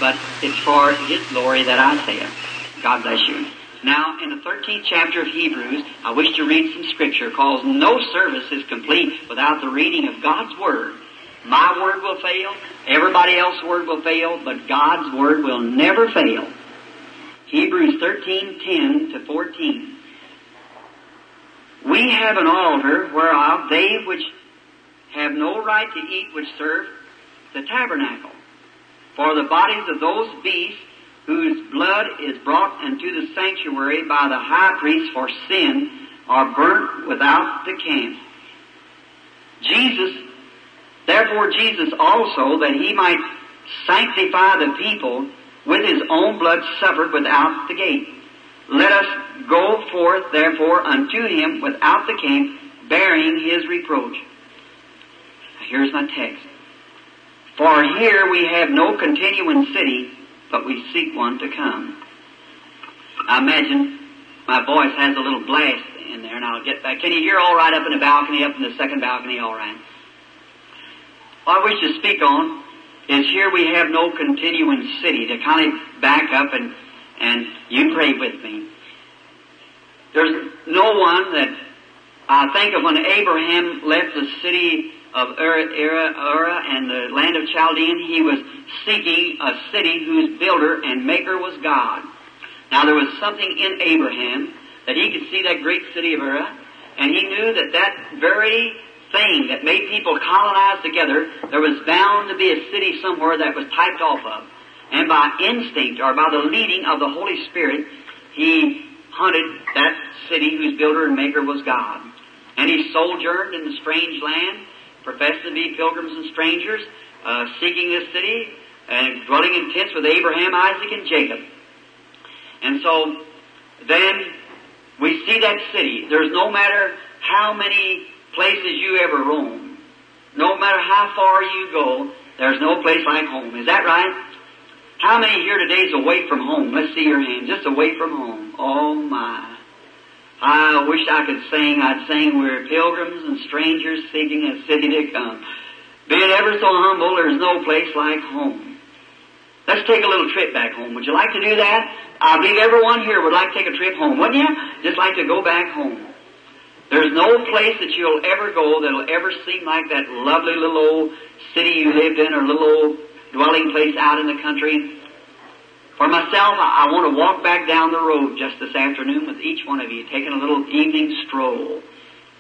but it's for His glory that I say it. God bless you. Now, in the 13th chapter of Hebrews, I wish to read some scripture, because no service is complete without the reading of God's Word. My word will fail, everybody else's word will fail, but God's Word will never fail. Hebrews 13:10 to 14. We have an altar whereof they which have no right to eat which serve the tabernacle. For the bodies of those beasts whose blood is brought into the sanctuary by the high priest for sin are burnt without the camp. Therefore Jesus also, that He might sanctify the people, with His own blood suffered without the gate. Let us go forth therefore unto Him without the camp, bearing His reproach. Here's my text. For here we have no continuing city, but we seek one to come. I imagine my voice has a little blast in there, and I'll get back. Can you hear all right up in the balcony, up in the second balcony, all right? What I wish to speak on is here we have no continuing city. To kind of back up and you pray with me. There's no one that I think of when Abraham left the city of Ur and the land of Chaldean, he was seeking a city whose builder and maker was God. Now there was something in Abraham that he could see that great city of Ur, and he knew that that very thing that made people colonize together, there was bound to be a city somewhere that was typed off of. And by instinct, or by the leading of the Holy Spirit, he hunted that city whose builder and maker was God. And he sojourned in the strange land, professed to be pilgrims and strangers, seeking this city, and dwelling in tents with Abraham, Isaac, and Jacob. And so, then, we see that city. There's no matter how many places you ever roam, no matter how far you go, there's no place like home. Is that right? How many here today is away from home? Let's see your hand. Just away from home. Oh my. I wish I could sing. I'd sing, we're pilgrims and strangers seeking a city to come. Being ever so humble, there's no place like home. Let's take a little trip back home. Would you like to do that? I believe everyone here would like to take a trip home, wouldn't you? Just like to go back home. There's no place that you'll ever go that'll ever seem like that lovely little old city you lived in, or little old dwelling place out in the country. For myself, I want to walk back down the road just this afternoon with each one of you, taking a little evening stroll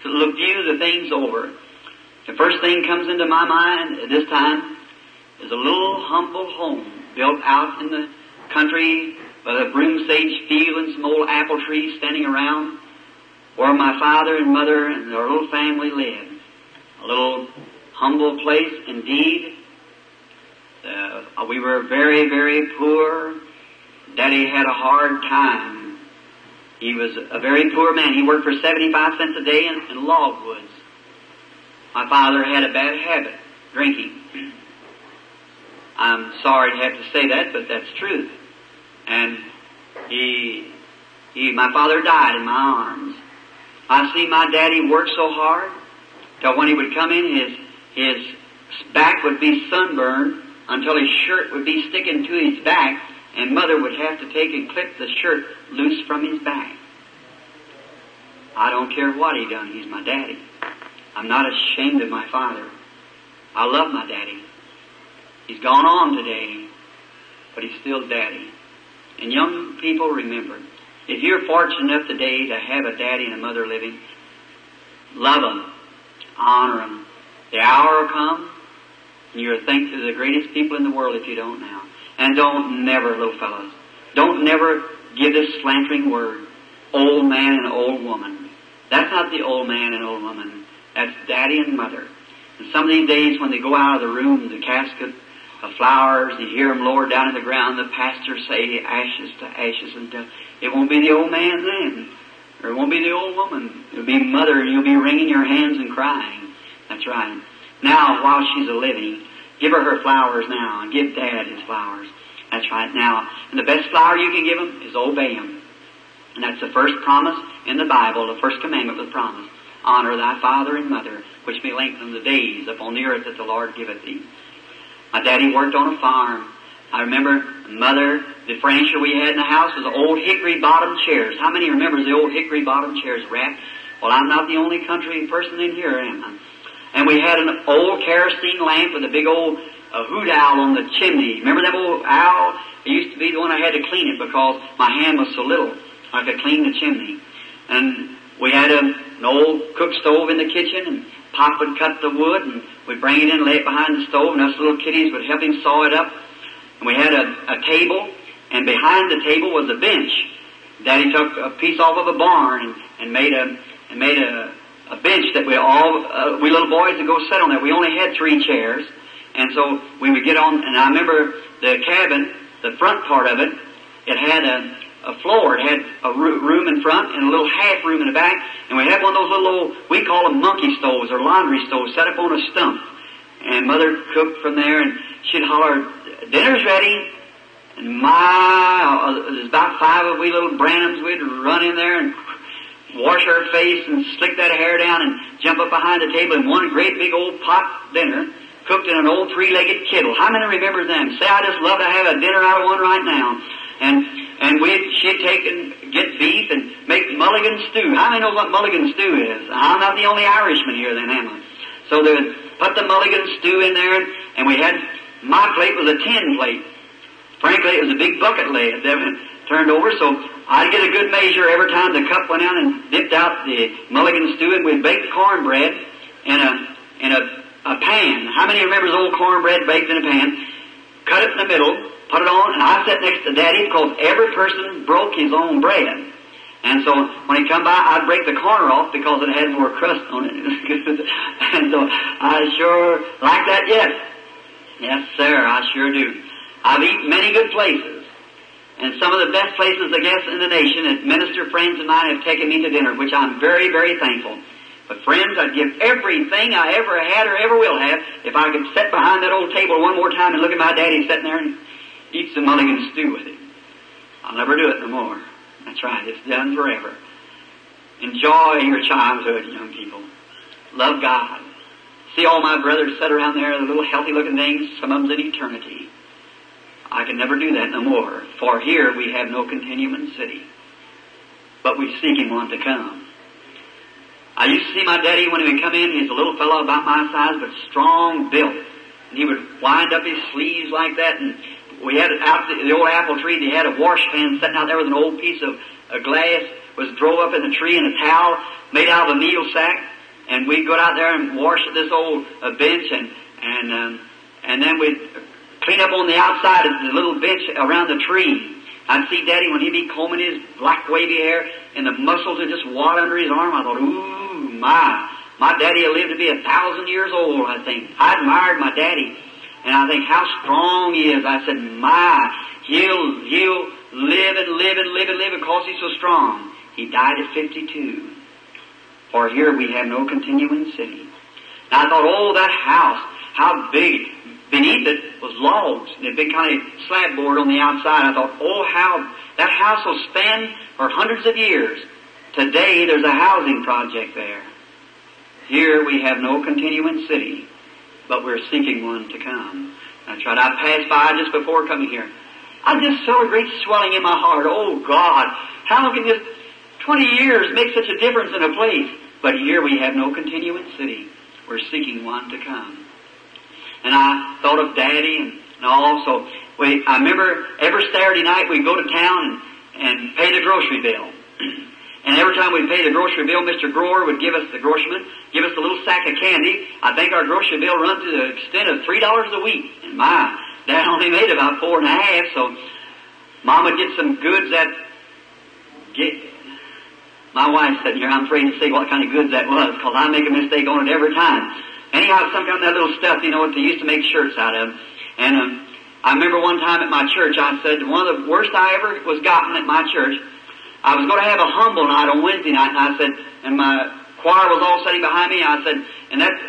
to view the things over. The first thing comes into my mind at this time is a little humble home built out in the country with a broom sage field and some old apple trees standing around, where my father and mother and their little family lived. A little humble place indeed. We were very, very poor. Daddy had a hard time. He was a very poor man. He worked for 75 cents a day in logwoods. My father had a bad habit, drinking. I'm sorry to have to say that, but that's truth. And my father died in my arms. I see my daddy work so hard till when he would come in, his back would be sunburned until his shirt would be sticking to his back, and Mother would have to take and clip the shirt loose from his back. I don't care what he done. He's my daddy. I'm not ashamed of my father. I love my daddy. He's gone on today, but he's still daddy. And young people, remember, if you're fortunate enough today to have a daddy and a mother living, love them, honor them. The hour will come, and you'll think they're the greatest people in the world if you don't now. And don't never, little fellows, don't never give this slandering word, old man and old woman. That's not the old man and old woman. That's daddy and mother. And some of these days when they go out of the room, the casket of flowers, you hear them lower down in the ground, the pastor say, ashes to ashes and dust. It won't be the old man then. Or it won't be the old woman. It'll be mother, and you'll be wringing your hands and crying. That's right. Now, while she's a living, give her flowers now, and give Dad his flowers. That's right now. And the best flower you can give him is obey him. And that's the first promise in the Bible, the first commandment of the promise. Honor thy father and mother, which may lengthen the days upon the earth that the Lord giveth thee. My daddy worked on a farm. I remember Mother, the furniture we had in the house was old hickory-bottom chairs. How many remembers the old hickory-bottom chairs wrapped? Well, I'm not the only country person in here, am I? And we had an old kerosene lamp with a big old hoot owl on the chimney. Remember that old owl? It used to be the one I had to clean it because my hand was so little. I could clean the chimney. And we had an old cook stove in the kitchen, and Pop would cut the wood, and we'd bring it in and lay it behind the stove, and us little kiddies would help him saw it up. And we had a table, and behind the table was a bench. Daddy took a piece off of a barn and made a bench that we little boys would go sit on there. We only had 3 chairs, and so we would get on. And I remember the cabin, the front part of it, it had a floor. It had a room in front and a little half room in the back. And we had one of those little old, we call them monkey stoves or laundry stoves, set up on a stump. And Mother cooked from there, and she'd holler, "Dinner's ready." And there's about 5 of we little Branhams. We'd run in there and wash our face and slick that hair down and jump up behind the table, and one great big old pot dinner cooked in an old 3-legged kettle. How many remembers them? Say, I just love to have a dinner out of one right now. And she'd take and get beef and make mulligan stew. How many knows what mulligan stew is? I'm not the only Irishman here then, am I? So they would put the mulligan stew in there, and we had, my plate was a tin plate. Frankly, it was a big bucket lid that turned over, so I'd get a good measure every time the cup went out and dipped out the mulligan stew, and we'd bake cornbread in a pan. How many remembers old cornbread baked in a pan? Cut it in the middle, put it on, and I sat next to Daddy because every person broke his own bread. And so when he come by, I'd break the corner off because it had more crust on it. It was good. And so I sure like that yet. Yes, sir, I sure do. I've eaten many good places. And some of the best places, I guess, in the nation, and minister friends of mine have taken me to dinner, which I'm very, very thankful. But friends, I'd give everything I ever had or ever will have if I could sit behind that old table one more time and look at my daddy sitting there and eat some mulligan stew with him. I'll never do it no more. That's right, it's done forever. Enjoy your childhood, young people. Love God. See all my brothers sit around there, the little healthy-looking things, some of them's in eternity. I can never do that no more, for here we have no continuing city, but we seek Him one to come. I used to see my daddy when he would come in. He's a little fellow about my size, but strong built. And he would wind up his sleeves like that, and we had out the old apple tree. They had a wash pan sitting out there with an old piece of glass, was drove up in the tree, and a towel made out of a needle sack. And we'd go out there and wash at this old bench, and then we'd clean up on the outside of the little bench around the tree. I'd see Daddy when he'd be combing his black wavy hair, and the muscles would just wad under his arm. I thought, ooh, my daddy will live to be 1,000 years old, I think. I admired my daddy. And I think how strong he is. I said, he'll live and live and live and live because he's so strong. He died at 52. For here we have no continuing city. Now I thought, oh, that house, how big. Beneath it was logs and a big kind of slab board on the outside. I thought, oh, how that house will stand for hundreds of years. Today there's a housing project there. Here we have no continuing city, but we're seeking one to come. That's right. I passed by just before coming here. I just felt a great swelling in my heart. Oh, God, how can this 20 years make such a difference in a place? But here we have no continuing city. We're seeking one to come. And I thought of Daddy and all. So I remember every Saturday night we'd go to town and pay the grocery bill. And every time we'd pay the grocery bill, Mr. Grower would give us, the groceryman, give us a little sack of candy. I think our grocery bill run to the extent of $3 a week. And my Dad only made about $4.50, so Mom would get some goods that my wife said here, I'm afraid to say what kind of goods that was, because I make a mistake on it every time. Anyhow, some kind of that little stuff, what they used to make shirts out of. And I remember one time at my church, I said, one of the worst I ever was gotten at my church, I was going to have a humble night on Wednesday night, and I said, and my choir was all sitting behind me, I said, and that's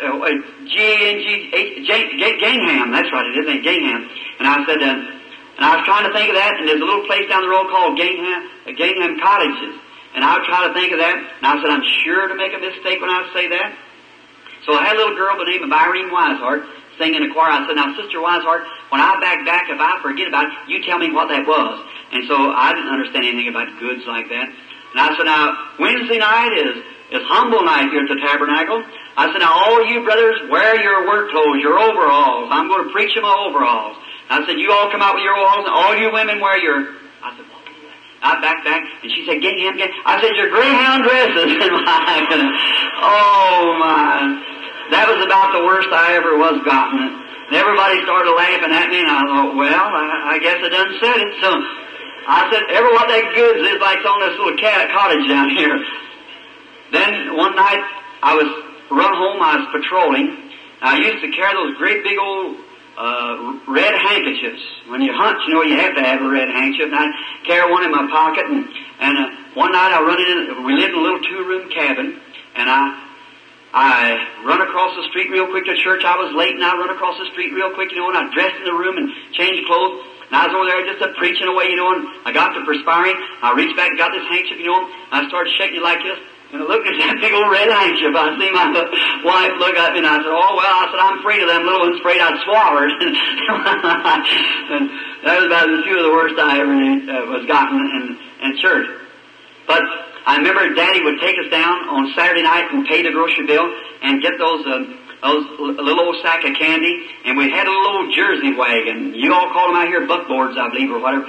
G-A-N-G, Gingham, that's right, it is, Gingham. And I said, and I was trying to think of that, and there's a little place down the road called Gingham Cottages. And I would try to think of that, and I said, I'm sure to make a mistake when I say that. So I had a little girl by the name of Irene Weishart sing in the choir. I said, now, Sister Wiseheart, when I back, if I forget about it, you tell me what that was. And so I didn't understand anything about goods like that. And I said, now, Wednesday night is humble night here at the tabernacle. I said, now, all you brothers, wear your work clothes, your overalls. I'm going to preach in my overalls. I said, you all come out with your overalls, and all you women wear your... I said, what? I backed back, and she said, get him. I said, your Greyhound dresses. Oh, my. That was about the worst I ever was gotten. And everybody started laughing at me, and I thought, well, I guess I done said it. So I said, ever what that goods is like on this little cottage down here. Then one night, I was run home, I was patrolling. I used to carry those great big old red handkerchiefs. When you hunt, you know you have to have a red handkerchief. And I carry one in my pocket, and one night I run in. We lived in a little 2-room cabin, and I run across the street real quick to church. I was late, and I run across the street real quick, you know, and I dressed in the room and changed clothes. And I was over there just preaching away, you know, and I got to perspiring. I reached back and got this handkerchief, you know, and I started shaking it like this. And I looked at that big old red handkerchief. I see my wife look at me, and I said, oh, well, I said, I'm afraid of them little ones, afraid I'd swallow her. And that was about a few of the worst I ever was gotten in church. But I remember Daddy would take us down on Saturday night and pay the grocery bill and get those little old sack of candy. And we had a little old Jersey wagon. You all call them out here buckboards, I believe, or whatever.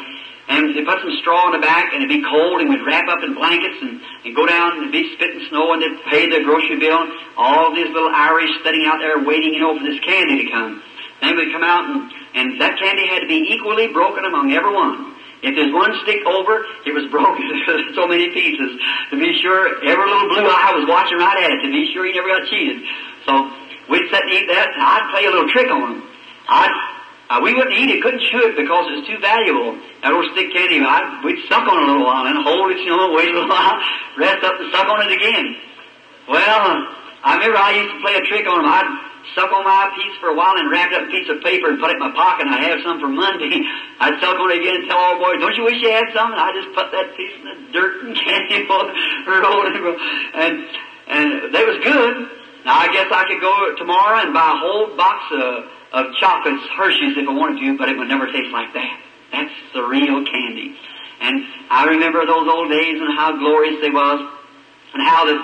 And they put some straw in the back, and it'd be cold, and we'd wrap up in blankets and go down and be spitting snow, and they'd pay the grocery bill. All these little Irish sitting out there waiting, you know, for this candy to come. Then we'd come out, and that candy had to be equally broken among everyone. If there's one stick over, it was broken into so many pieces. To be sure, every little blue eye was watching right at it, to be sure he never got cheated. So we'd sit and eat that, and I'd play a little trick on him. We wouldn't eat it, couldn't chew it because it was too valuable. That old stick candy, we'd suck on it a little while and hold it, you know, wait a little while, rest up and suck on it again. Well, I remember I used to play a trick on them. I'd suck on my piece for a while and wrap it up in a piece of paper and put it in my pocket, and I'd have some for Monday. I'd suck on it again and tell all the boys, don't you wish you had some? And I'd just put that piece in the dirt and candy roll it. And they was good. Now, I guess I could go tomorrow and buy a whole box of chocolates, Hershey's, if I wanted to, but it would never taste like that. That's the real candy. And I remember those old days and how glorious they was, and how that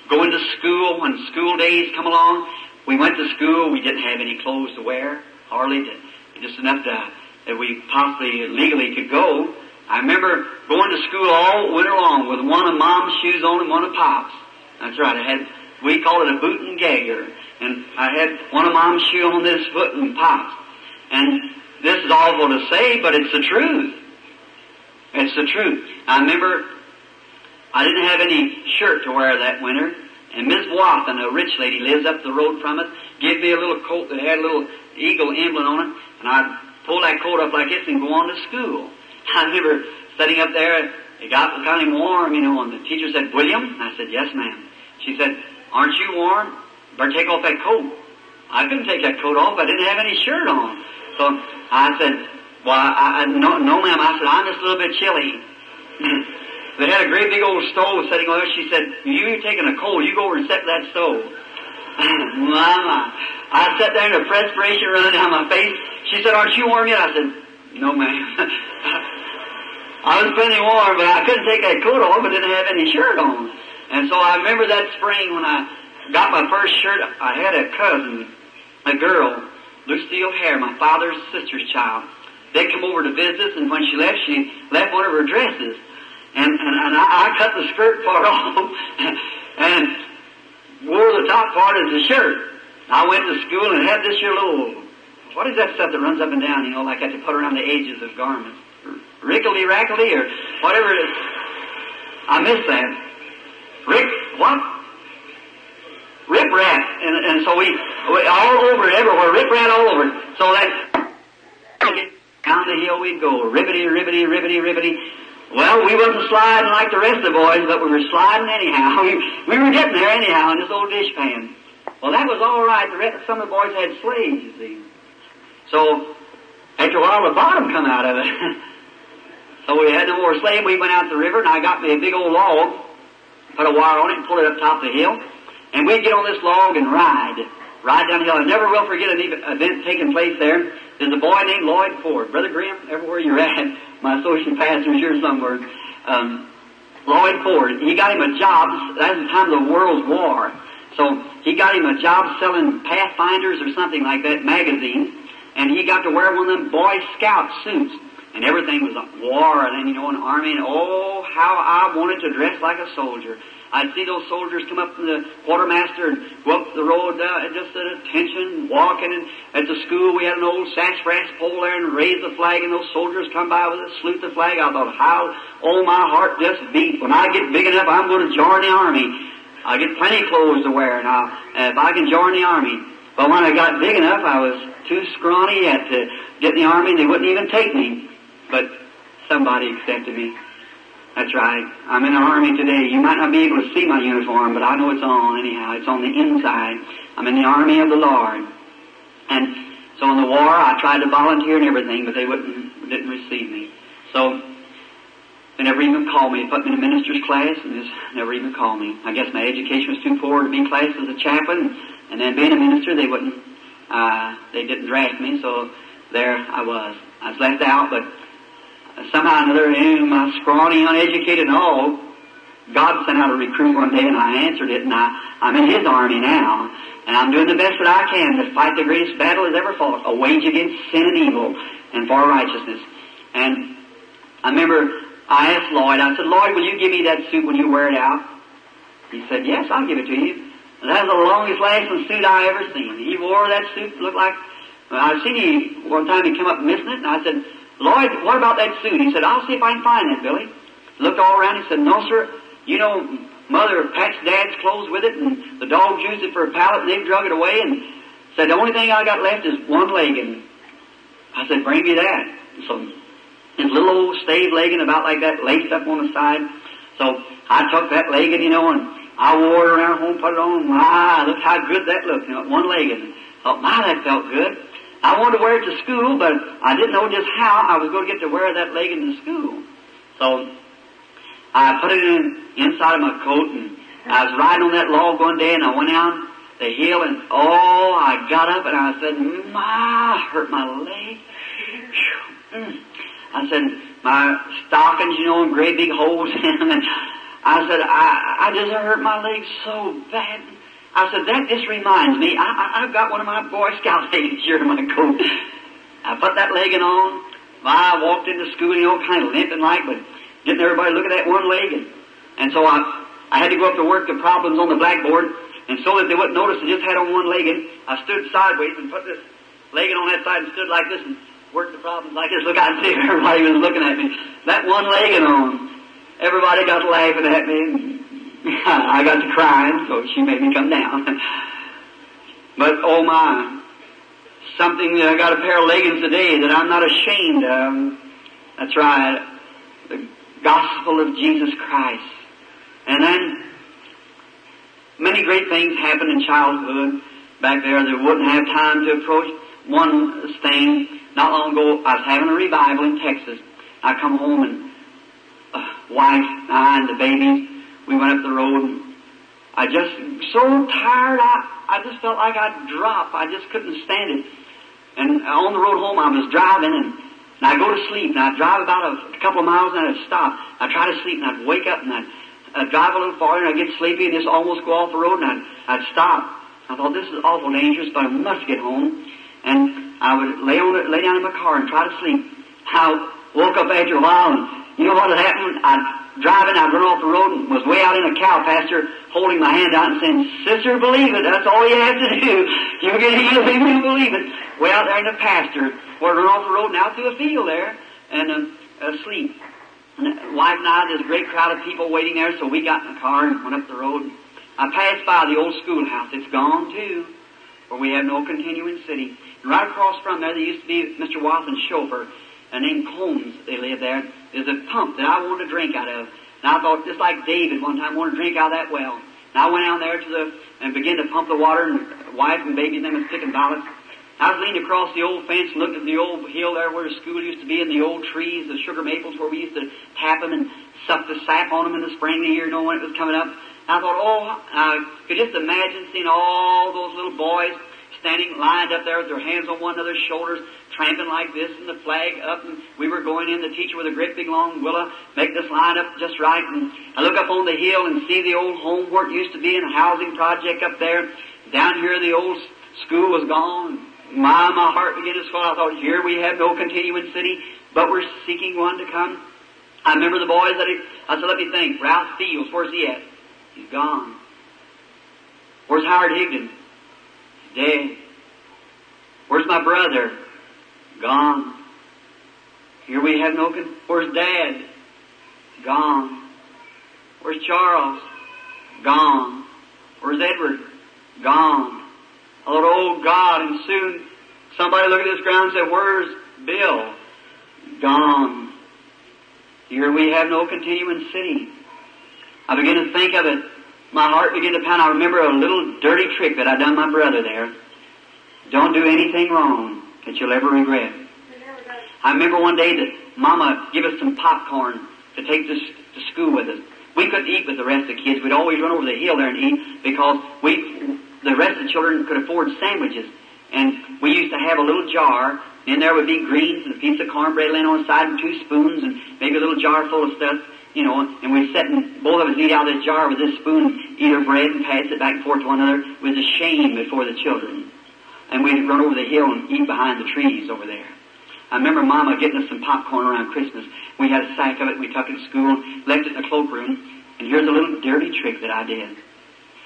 going to school, when school days come along, we went to school, we didn't have any clothes to wear, hardly, just enough that we possibly legally could go. I remember going to school all winter long with one of Mom's shoes on and one of Pop's. That's right, we call it a boot and gagger. And I had one of Mom's shoes on this foot and Pop's. And this is awful to say, but it's the truth. It's the truth. I remember I didn't have any shirt to wear that winter, and Miss Watson, a rich lady, lives up the road from us, gave me a little coat that had a little eagle emblem on it, and I'd pull that coat up like this and go on to school. I remember sitting up there, it got kind of warm, you know, and the teacher said, William? I said, yes, ma'am. She said, aren't you warm? Better take off that coat. I couldn't take that coat off. I didn't have any shirt on. So I said, well, no, ma'am. I said, I'm just a little bit chilly. They had a great big old stove sitting over there. She said, you're taking a cold. You go over and set that stove. I sat there and the perspiration running down my face. She said, aren't you warm yet? I said, no, ma'am. I was plenty warm, but I couldn't take that coat off. I didn't have any shirt on. And so I remember that spring when I got my first shirt. I had a cousin, a girl, Lucille Hare, my father's sister's child. They come over to visit us, and when she left one of her dresses. And I cut the skirt part off and wore the top part as a shirt. I went to school and had this here little, what is that stuff that runs up and down, you know, like I had to put around the edges of garments? Rickety-rackety or whatever it is. I missed that. Rip-rap. And so we all over it, everywhere, rip-rap all over it. So that, down the hill we'd go, ribbity, ribbity, ribbity, ribbity. Well, we wasn't sliding like the rest of the boys, but we were sliding anyhow. We were getting there anyhow in this old dishpan. Well, that was all right. Some of the boys had slaves, you see. So, after a while, the bottom come out of it. So we had no more slave. We went out to the river, and I got me a big old log, put a wire on it, and pulled it up top of the hill. And we'd get on this log and ride. right down the hill. I never will forget an event taking place there. There's a boy named Lloyd Ford. Brother Graham, everywhere you're at, my associate pastor's here somewhere. Lloyd Ford, he got him a job. That was the time of the World's War. So he got him a job selling Pathfinders or something like that, magazines. And he got to wear one of them Boy Scout suits. And everything was a war, and then, an army, and oh, how I wanted to dress like a soldier. I'd see those soldiers come up from the quartermaster and go up the road, just at attention, walking. And at the school, we had an old sassafras pole there and raised the flag, and those soldiers come by with it, salute the flag. I thought, my heart just beat. When I get big enough, I'm going to join the army. I get plenty of clothes to wear, and if I can join the army. But when I got big enough, I was too scrawny yet to get in the army, and they wouldn't even take me. But somebody accepted me. That's right. I'm in the army today. You might not be able to see my uniform, but I know it's on anyhow. It's on the inside. I'm in the army of the Lord. And so in the war, I tried to volunteer and everything, but they didn't receive me. So they never even called me. They put me in a minister's class and just never even called me. I guess my education was too poor to be in class as a chaplain, and then being a minister, they didn't draft me. So there I was. I was left out, but somehow or another, my scrawny, uneducated and all, God sent out a recruit one day, and I answered it, and I'm in His army now, and I'm doing the best that I can to fight the greatest battle that's ever fought, a wage against sin and evil and for righteousness. And I remember I asked Lloyd, I said, Lloyd, will you give me that suit when you wear it out? He said, yes, I'll give it to you. And that was the longest lasting suit I ever seen. He wore that suit, looked like, I seen he, one time he came up missing it, and I said, Lloyd, what about that suit? He said, I'll see if I can find that, Billy. Looked all around. He said, no, sir. Mother patched Dad's clothes with it, and the dogs used it for a pallet, and they drug it away, and said, the only thing I got left is one legging. I said, bring me that. So his little old stave legging about like that, laced up on the side. So I took that legging, and I wore it around home, put it on. Look how good that looked, one legging. Thought, that felt good. I wanted to wear it to school, but I didn't know just how I was going to get to wear that legging to school. So I put it inside of my coat, and I was riding on that log one day, and I went down the hill, and I got up, and I said, I hurt my leg. I said, my stockings, in great big holes in them, and I said, I just hurt my leg so bad. I said, that just reminds me, I've got one of my Boy Scout leggings here in my coat. I put that legging on. I walked into school, kind of limping like, but getting everybody looking at that one leg. And so I had to go up to work the problems on the blackboard, and so that they wouldn't notice I just had on one legging, I stood sideways and put this legging on that side and stood like this and worked the problems like this. Look out and see if everybody was looking at me. That one legging on. Everybody got laughing at me. I got to crying, so she made me come down. But, I got a pair of leggings today that I'm not ashamed of. That's right. The gospel of Jesus Christ. And then, many great things happened in childhood back there that wouldn't have time to approach. One thing, not long ago, I was having a revival in Texas. I come home and wife, I, and the babies, we went up the road, and I just, so tired, I just felt like I'd drop. I just couldn't stand it. And on the road home, I was driving, and I'd go to sleep, and I'd drive about a couple of miles, and I'd stop. I'd try to sleep, and I'd wake up, and I'd drive a little farther, and I'd get sleepy, and just almost go off the road, and I'd stop. I thought, this is awful dangerous, but I must get home. And I would lay down in my car and try to sleep. I woke up after a while, and you know what had happened? I'd run off the road and was way out in a cow pasture holding my hand out and saying, Sister, believe it. That's all you have to do. You'll get healed if you believe it. Way out there in the pasture. Or run off the road and out through a field there and asleep. And the wife and I, there's a great crowd of people waiting there, so we got in the car and went up the road. I passed by the old schoolhouse. It's gone too, where we have no continuing city. And right across from there used to be Mr. Watson's chauffeur. Named Combs, they lived there. There's a pump that I wanted to drink out of. And I thought, just like David one time wanted to drink out of that well. And I went down there and began to pump the water, and the wife and baby's name was picking violets. I was leaning across the old fence and looked at the old hill there where the school used to be, and the old trees, the sugar maples where we used to tap them and suck the sap on them in the spring of the year, when it was coming up. And I thought, I could just imagine seeing all those little boys standing lined up there with their hands on one another's shoulders, tramping like this, and the flag up, and we were going in, the teacher with a great big long willow, make this line up just right, and I look up on the hill and see the old home where it used to be, and a housing project up there. Down here the old school was gone. My heart began to swell. I thought, here we have no continuing city, but we're seeking one to come. I remember the boys I said, let me think. Ralph Fields, where's he at? He's gone. Where's Howard Higdon? He's dead. Where's my brother? Gone. Here we have no... Where's Dad? Gone. Where's Charles? Gone. Where's Edward? Gone. I thought, oh God, and soon somebody looked at this ground and said, where's Bill? Gone. Here we have no continuing city. I began to think of it. My heart began to pound. I remember a little dirty trick that I done my brother there. Don't do anything wrong that you'll ever regret. I remember one day that Mama gave us some popcorn to take to school with us. We couldn't eat with the rest of the kids. We'd always run over the hill there and eat because the rest of the children could afford sandwiches. And we used to have a little jar. In there would be greens and a piece of cornbread laying on the side and 2 spoons and maybe a little jar full of stuff, you know, and we'd sit and both of us eat out of this jar with this spoon, eat our bread and pass it back and forth to one another. It was a shame before the children. And we'd run over the hill and eat behind the trees over there. I remember Mama getting us some popcorn around Christmas. We had a sack of it, we took it to school, left it in the cloakroom, and here's a little dirty trick that I did.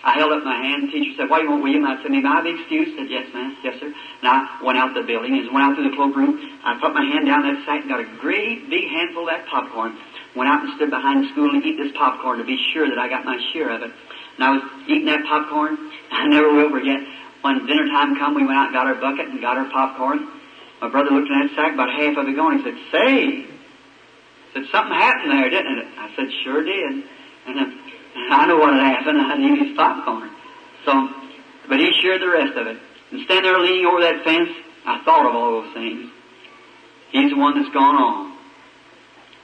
I held up my hand, the teacher said, what do you want, William? I said, may I be excused? I said, yes, ma'am, yes, sir. And I went out the building and went out through the cloakroom. I put my hand down that sack and got a great big handful of that popcorn. Went out and stood behind the school and eat this popcorn to be sure that I got my share of it. And I was eating that popcorn. I never will forget. When dinner time come, we went out and got our bucket and got our popcorn. My brother looked in that sack, about half of it gone. He said, say, said, something happened there, didn't it? I said, sure did. And I know what had happened. I had eaten his popcorn. So, but he shared the rest of it. And standing there leaning over that fence, I thought of all those things. He's the one that's gone on.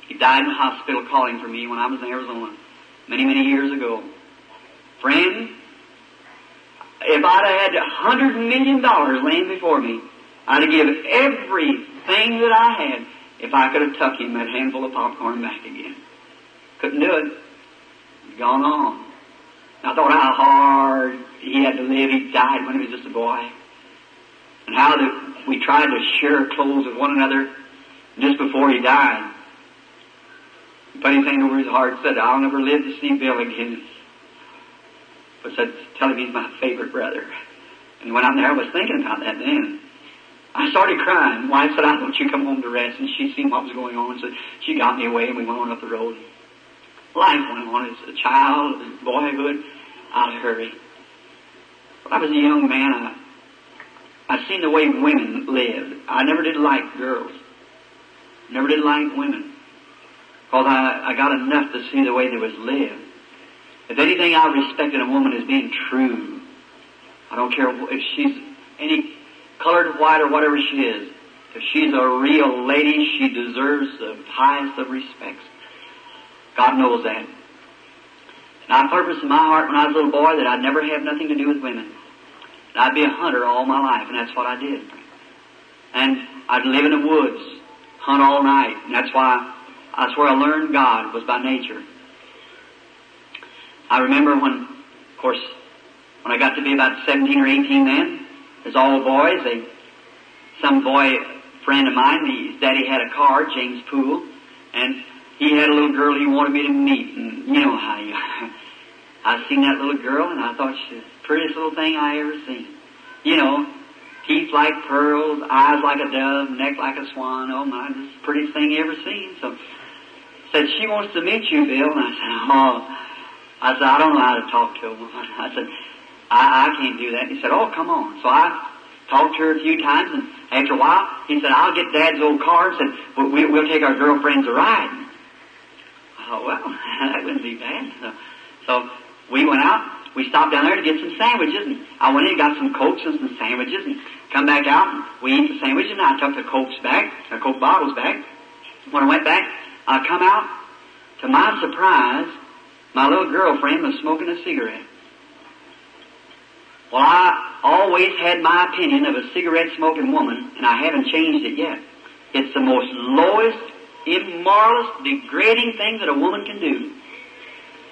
He died in the hospital calling for me when I was in Arizona many, many years ago. Friend, if I'd have had $100 million laying before me, I'd have given everything that I had if I could have tucked him that handful of popcorn back again. Couldn't do it. He'd gone on. I thought how hard he had to live. He died when he was just a boy. And how that we tried to share clothes with one another just before he died. He put his hand over his heart and said, I'll never live to see Bill again. But said, tell him he's my favorite brother. And when I'm there, I was thinking about that then. I started crying. Wife said, I thought you'd come home to rest. And she seen what was going on. So she got me away and we went on up the road. Life went on as a child, as boyhood, out of hurry. When I was a young man, I seen the way women lived. I never did like girls. Never did like women. Because I got enough to see the way they was lived. If anything, I respected a woman as being true. I don't care if she's any colored white or whatever she is. If she's a real lady, she deserves the highest of respects. God knows that. And I purposed in my heart when I was a little boy that I'd never have nothing to do with women. And I'd be a hunter all my life, and that's what I did. And I'd live in the woods, hunt all night, and that's where I learned God was by nature. I remember when I got to be about 17 or 18 then, as all boys, some boy friend of mine, his daddy had a car, James Poole, and he had a little girl he wanted me to meet, and you know how I seen that little girl, and I thought she's the prettiest little thing I ever seen. You know, teeth like pearls, eyes like a dove, neck like a swan. Oh my, this is the prettiest thing you ever seen. So, said, she wants to meet you, Bill. And I said, I don't know how to talk to a woman. I said, I can't do that. And he said, oh, come on. So I talked to her a few times, and after a while, he said, I'll get Dad's old car, and said, we'll take our girlfriends a ride. I thought, well, that wouldn't be bad. So we went out. We stopped down there to get some sandwiches, and I went in and got some Cokes and some sandwiches, and come back out, and we ate the sandwiches, and I took the Cokes back, the Coke bottles back. When I went back, I come out. To my surprise, my little girlfriend was smoking a cigarette. Well, I always had my opinion of a cigarette-smoking woman, and I haven't changed it yet. It's the most lowest, immoralist, degrading thing that a woman can do.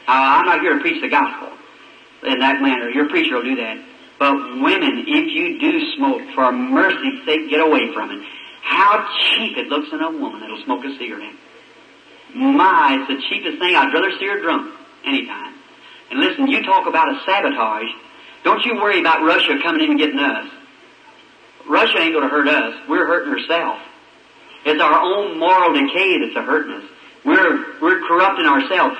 I'm not here to preach the gospel in that manner. Your preacher will do that. But women, if you do smoke, for mercy's sake, get away from it. How cheap it looks in a woman that'll smoke a cigarette. My, it's the cheapest thing. I'd rather see her drunk anytime. And listen, you talk about a sabotage. Don't you worry about Russia coming in and getting us. Russia ain't going to hurt us. We're hurting ourselves. It's our own moral decay that's hurting us. We're corrupting ourselves.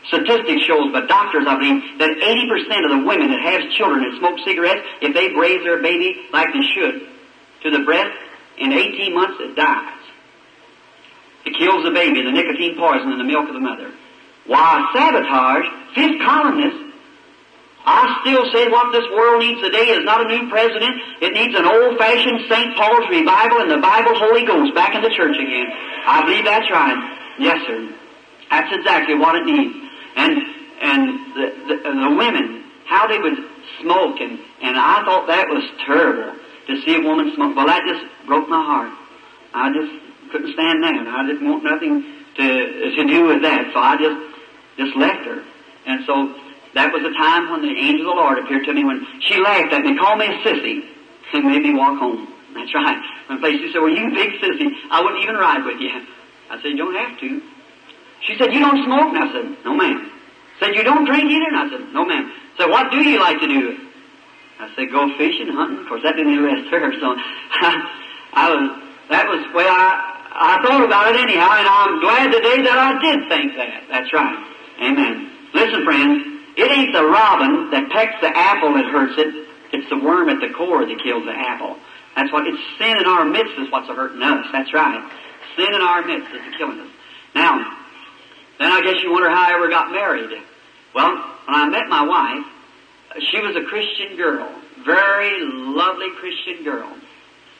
Statistics shows by doctors, I believe, that 80% of the women that have children that smoke cigarettes, if they raise their baby like they should to the breast, in 18 months it dies. It kills the baby, the nicotine poison in the milk of the mother. Why, sabotage, fifth columnist. I still say what this world needs today is not a new president. It needs an old-fashioned St. Paul's revival and the Bible Holy Ghost back in the church again. I believe that's right. Yes, sir. That's exactly what it needs. And the women, how they would smoke, and I thought that was terrible to see a woman smoke. Well, that just broke my heart. I just couldn't stand that. I didn't want nothing to do with that, so I just left her. And so that was the time when the angel of the Lord appeared to me, when she laughed at me, called me a sissy, and made me walk home. That's right. When she said, "Well, you big sissy, I wouldn't even ride with you." I said, "You don't have to." She said, "You don't smoke?" And I said, "No, ma'am." Said, "You don't drink either?" And I said, "No, ma'am." Said, "What do you like to do?" I said, "Go fishing, hunting." Of course, that didn't interest her, so that was the way I thought about it anyhow, and I'm glad today that I did think that. That's right. Amen. Listen, friends, it ain't the robin that pecks the apple that hurts it. It's the worm at the core that kills the apple. That's what, it's sin in our midst is what's hurting us. That's right. Sin in our midst is killing us. Now, then I guess you wonder how I ever got married. Well, when I met my wife, she was a Christian girl. Very lovely Christian girl.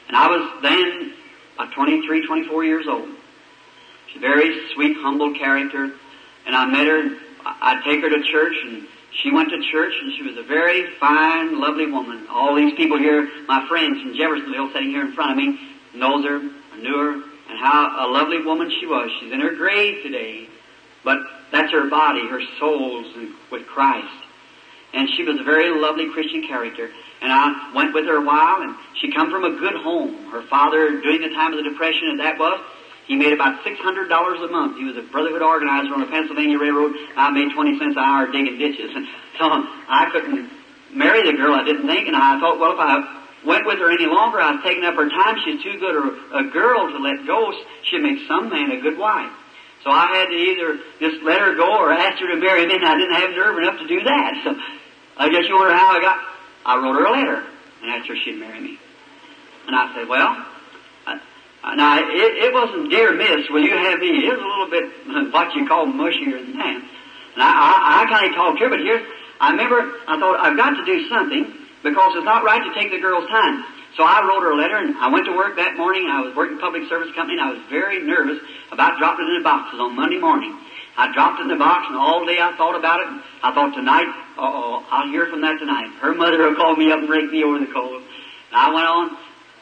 And I was then 23, 24 years old. She's a very sweet, humble character. And I met her, I'd take her to church, and she went to church, and she was a very fine, lovely woman. All these people here, my friends from Jeffersonville sitting here in front of me, knows her, knew her, and how a lovely woman she was. She's in her grave today. But that's her body, her soul's with Christ. And she was a very lovely Christian character. And I went with her a while, and she come from a good home. Her father, during the time of the Depression, as that was, he made about $600 a month. He was a Brotherhood organizer on the Pennsylvania Railroad. I made 20 cents an hour digging ditches. And so I couldn't marry the girl, I didn't think. And I thought, well, if I went with her any longer, I was taking up her time. She's too good a girl to let go. She'd make some man a good wife. So I had to either just let her go or ask her to marry me, and I didn't have nerve enough to do that. So I guess you wonder how I wrote her a letter and asked her if she'd marry me. And I said, well, now it wasn't dear miss, will you have me? It was a little bit what you call mushier than that. And I kind of talked to her, but I remember I thought I've got to do something because it's not right to take the girl's time. So I wrote her a letter, and I went to work that morning. I was working public service company, and I was very nervous about dropping it in the boxes on Monday morning. I dropped it in the box, and all day I thought about it. And I thought tonight, I'll hear from that tonight. Her mother will call me up and rake me over the coals. And I went on.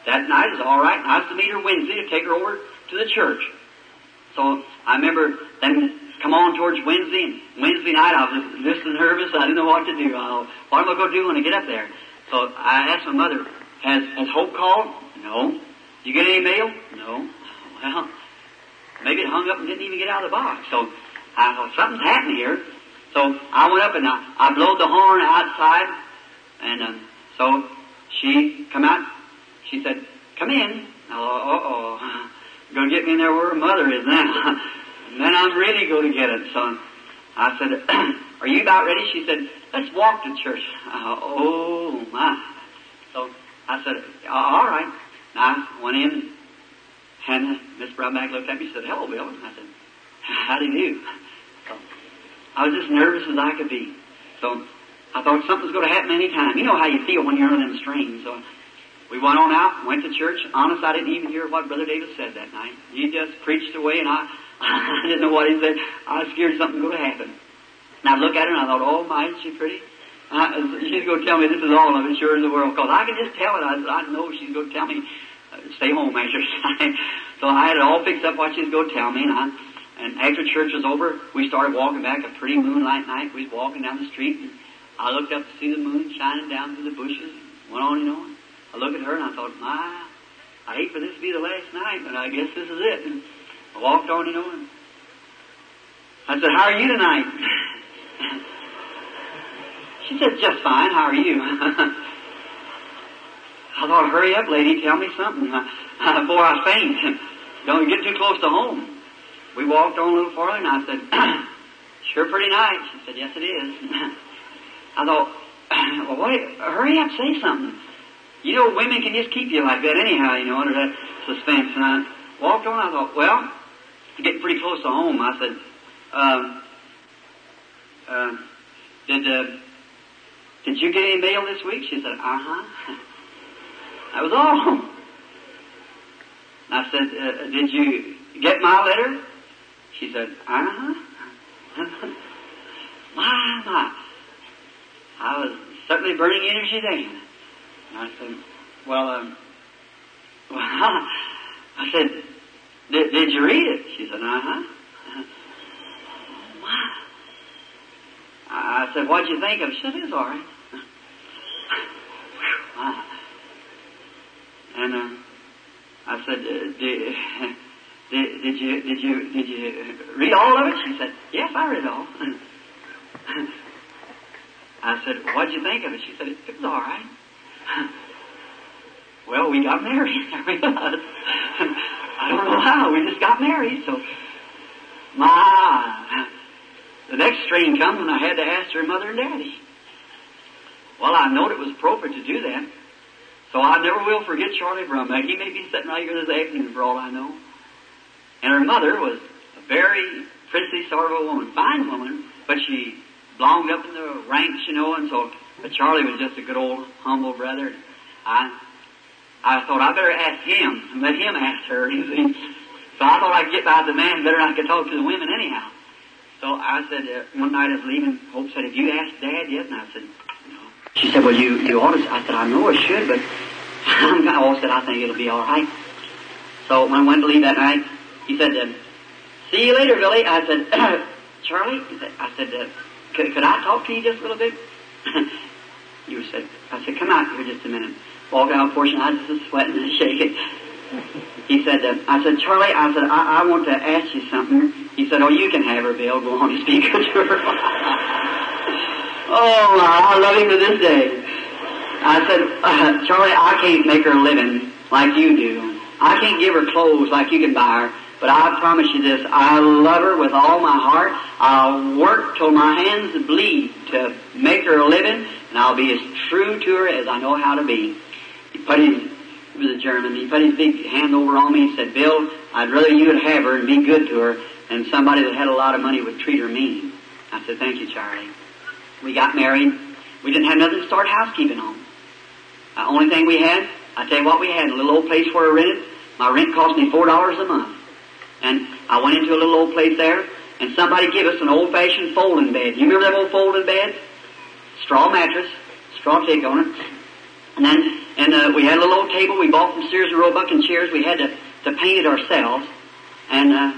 That night it was all right, and I was to meet her Wednesday to take her over to the church. So I remember then come on towards Wednesday, and Wednesday night I was just nervous. I didn't know what to do. What am I going to do when I get up there? So I asked my mother, Has Hope called? No. You get any mail? No. Well, maybe it hung up and didn't even get out of the box. So I thought, something's happening here. So I went up and I blowed the horn outside. And so she come out. She said, come in. Going to get me in there where her mother is now. And then I'm really going to get it. So I said, are you about ready? She said, let's walk to church. Oh, my. So I said, all right. And I went in, and Miss Brownback looked at me and said, hello, Bill. And I said, how do you do? So I was as nervous as I could be. So I thought something's going to happen any time. You know how you feel when you're on them strings. So we went on out, went to church. Honest, I didn't even hear what Brother Davis said that night. He just preached away, and I didn't know what he said. I was scared something was going to happen. And I looked at her, and I thought, oh, my, isn't she pretty? She's going to tell me this is all of it, sure as the world, because I can just tell it. I said, I know she's going to tell me, stay home after tonight. So I had it all fixed up what she's going to tell me, and after church was over, we started walking back a pretty moonlight night. We was walking down the street, and I looked up to see the moon shining down through the bushes. Went on, I looked at her, and I thought, I hate for this to be the last night, but I guess this is it. And I walked on, and I said, how are you tonight? She said, just fine. How are you? I thought, hurry up, lady, tell me something before I faint. Don't get too close to home. We walked on a little farther, and I said, sure pretty nice. She said, yes, it is. I thought, well, hurry up, say something. Women can just keep you like that anyhow, under that suspense. And I walked on, I thought, well, getting pretty close to home. I said, did you get any mail this week? She said, uh-huh. That was all. I said, did you get my letter? She said, uh-huh. My. I was certainly burning energy then. And I said, well, I said, did you read it? She said, uh-huh. My. I said, what'd you think of it? She said, it was all right. And I said, did you read all of it? She said, yes, I read it all. I said, what'd you think of it? She said, it was all right. Well, we got married. I don't know how. We just got married. So, the next strain come when I had to ask her mother and daddy. Well, I knowed it was appropriate to do that. So I never will forget Charlie Brumback. He may be sitting right here this afternoon for all I know. And her mother was a very princely sort of a woman, fine woman, but she belonged up in the ranks, and so, but Charlie was just a good old humble brother. I thought I better ask him and let him ask her, you see. So I thought I'd get by the man better than I could talk to the women anyhow. So I said, one night I was leaving, Hope said, have you asked Dad yet? And I said, no. She said, well, you ought to. I said, I know I should, but I said, I think it'll be all right. So when I went to leave that night, he said, see you later, Billy. I said, Charlie, I said, could I talk to you just a little bit? I said, come out here just a minute. Walked out a portion, I was just sweating and shaking. He said, I said, Charlie, I want to ask you something. He said, oh, you can have her, Bill. Go on and speak to her. Oh, I love him to this day. I said, Charlie, I can't make her a living like you do. I can't give her clothes like you can buy her. But I promise you this, I love her with all my heart. I'll work till my hands bleed to make her a living, and I'll be as true to her as I know how to be. He was a German, he put his big hand over on me and said, Bill, I'd rather you would have her and be good to her than somebody that had a lot of money would treat her mean. I said, thank you, Charlie. We got married. We didn't have nothing to start housekeeping on. The only thing we had, I tell you what we had, a little old place where I rented. My rent cost me $4 a month. And I went into a little old place there, and somebody gave us an old-fashioned folding bed. You remember them old folding beds? Straw mattress, straw tick on it. And we had a little old table we bought from Sears and Roebuck and chairs. We had to paint it ourselves. And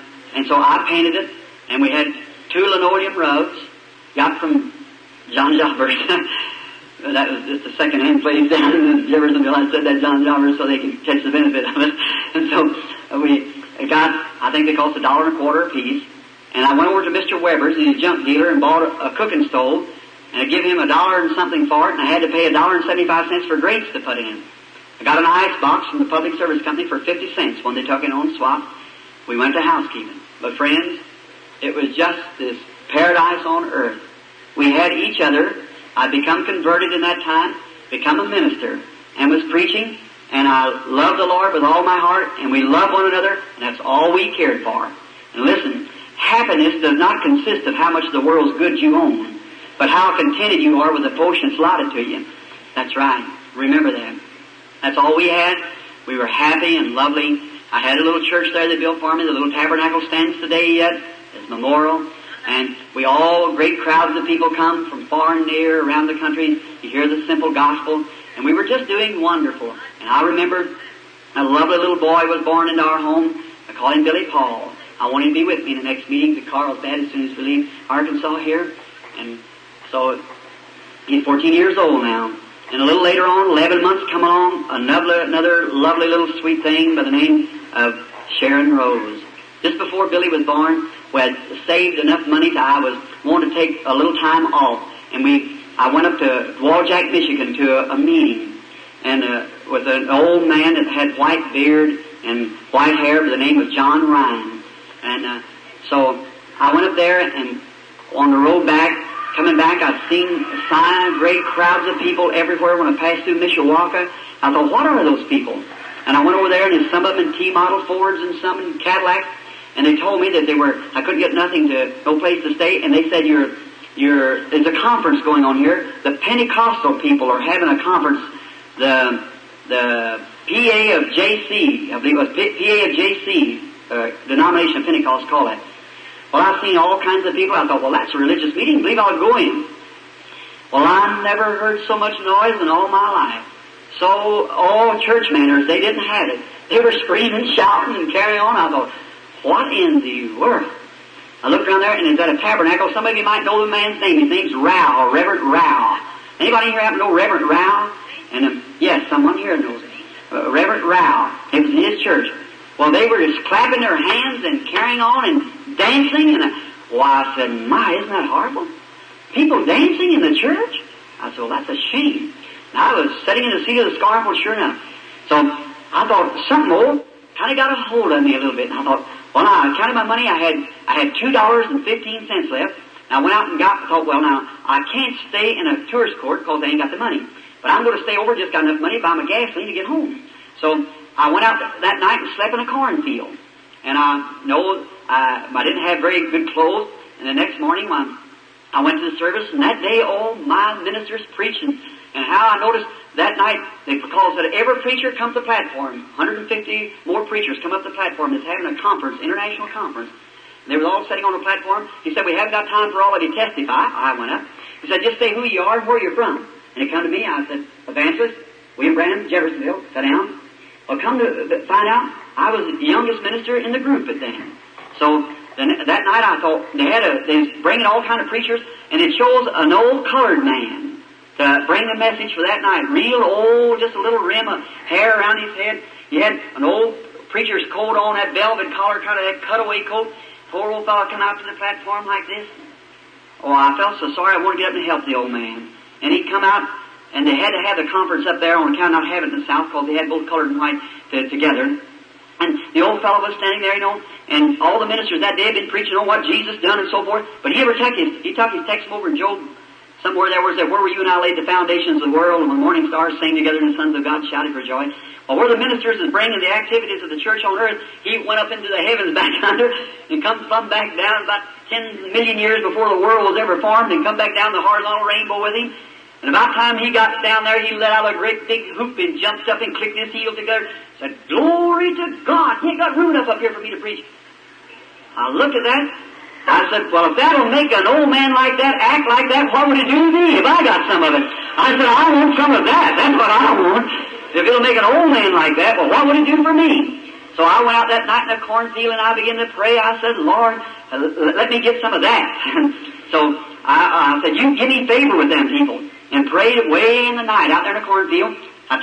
so I painted it, and we had 2 linoleum rugs, got from John Jobbers. That was just a second-hand place down in Jeffersonville. I said that John Jobbers so they could catch the benefit of it. And so we got, I think they cost $1.25 a piece. And I went over to Mr. Weber's, he's a junk dealer, and bought a cooking stove. And I give him $1 and something for it, and I had to pay $1.75 for grates to put in. I got an ice box from the Public Service Company for 50 cents when they took it on swap. We went to housekeeping. But friends, it was just this paradise on earth. We had each other. I'd become converted in that time, become a minister, and was preaching, and I loved the Lord with all my heart, and we loved one another, and that's all we cared for. And listen, happiness does not consist of how much of the world's goods you own, but how contented you are with the portion allotted to you. That's right. Remember that. That's all we had. We were happy and lovely. I had a little church there they built for me. The little tabernacle stands today yet as memorial. And we all, great crowds of people come from far and near around the country to hear the simple gospel. And we were just doing wonderful. And I remember a lovely little boy was born into our home. I call him Billy Paul. I want him to be with me in the next meeting to Carl's dad as soon as we leave Arkansas here. And so he's 14 years old now. And a little later on, 11 months come along, another lovely little sweet thing by the name of Sharon Rose. Just before Billy was born, we had saved enough money that I was wanting to take a little time off. And I went up to Waljack, Michigan to a meeting. And with an old man that had white beard and white hair by the name of John Ryan. And so I went up there, and on the road back, coming back, I'd seen signs, great crowds of people everywhere when I passed through Mishawaka. I thought, what are those people? And I went over there, and there's some of them in T-model Fords and some in Cadillacs. And they told me that I couldn't get no place to stay. And they said, there's a conference going on here. The Pentecostal people are having a conference. The PA of JC, I believe it was PA of JC, denomination of Pentecost, call that. Well, I've seen all kinds of people. I thought, well, that's a religious meeting. I believe I'll go in. Well, I never heard so much noise in all my life. So, all church manners, they didn't have it. They were screaming, shouting, and carrying on. I thought, what in the world? I looked around there, and it's at a tabernacle. Some of you might know the man's name. His name's Rao, Reverend Rao. Anybody here happen to know Reverend Rao? And yes, someone here knows it. Reverend Rao. It was his church. Well, they were just clapping their hands and carrying on and dancing. And I said, my, isn't that horrible? People dancing in the church? I said, well, that's a shame. And I was sitting in the seat of the scornful, sure enough. So I thought, something old kind of got a hold of me a little bit. And I thought, well, now, I counted my money. I had $2.15 left. And I went out and thought, well, now, I can't stay in a tourist court because I ain't got the money. But I'm going to stay over, just got enough money to buy my gasoline to get home. So I went out that night and slept in a cornfield. And I didn't have very good clothes. And the next morning, I went to the service, and that day, my ministers preaching. And how I noticed that night, because that every preacher comes to the platform, 150 more preachers come up the platform that's having a conference, international conference. And they were all sitting on the platform. He said, we haven't got time for all of you to testify. I went up. He said, just say who you are and where you're from. And he come to me. I said, Evangelist William Branham, Jeffersonville. Sat down. Well, come to find out, I was the youngest minister in the group at then. So that night I thought they was bringing all kind of preachers, and it shows an old colored man to bring the message for that night. Real old, just a little rim of hair around his head. He had an old preacher's coat on, that velvet collar, kind of that cutaway coat. Poor old fellow come out to the platform like this. Oh, I felt so sorry. I wanted to get up and help the old man. And he'd come out, and they had to have the conference up there on account of not having it in the South, because they had both colored and white together. And the old fellow was standing there, and all the ministers that day had been preaching on what Jesus done and so forth. But he took his text over in Job, somewhere there where it said, where were you and I laid the foundations of the world, and when morning stars sang together and the sons of God shouted for joy. Well, where the ministers is bringing the activities of the church on earth, he went up into the heavens back under and come plumb back down about 10 million years before the world was ever formed, and come back down the horizontal rainbow with him. And about time he got down there, he let out a great big hoop and jumped up and clicked his heels together. Said, glory to God. He ain't got room enough up here for me to preach. I looked at that. I said, well, if that'll make an old man like that act like that, what would it do to me if I got some of it? I said, I want some of that. That's what I want. If it'll make an old man like that, well, what would it do for me? So I went out that night in the cornfield and I began to pray. I said, Lord, let me get some of that. So I said, you give me favor with them people. And prayed way in the night out there in the cornfield. I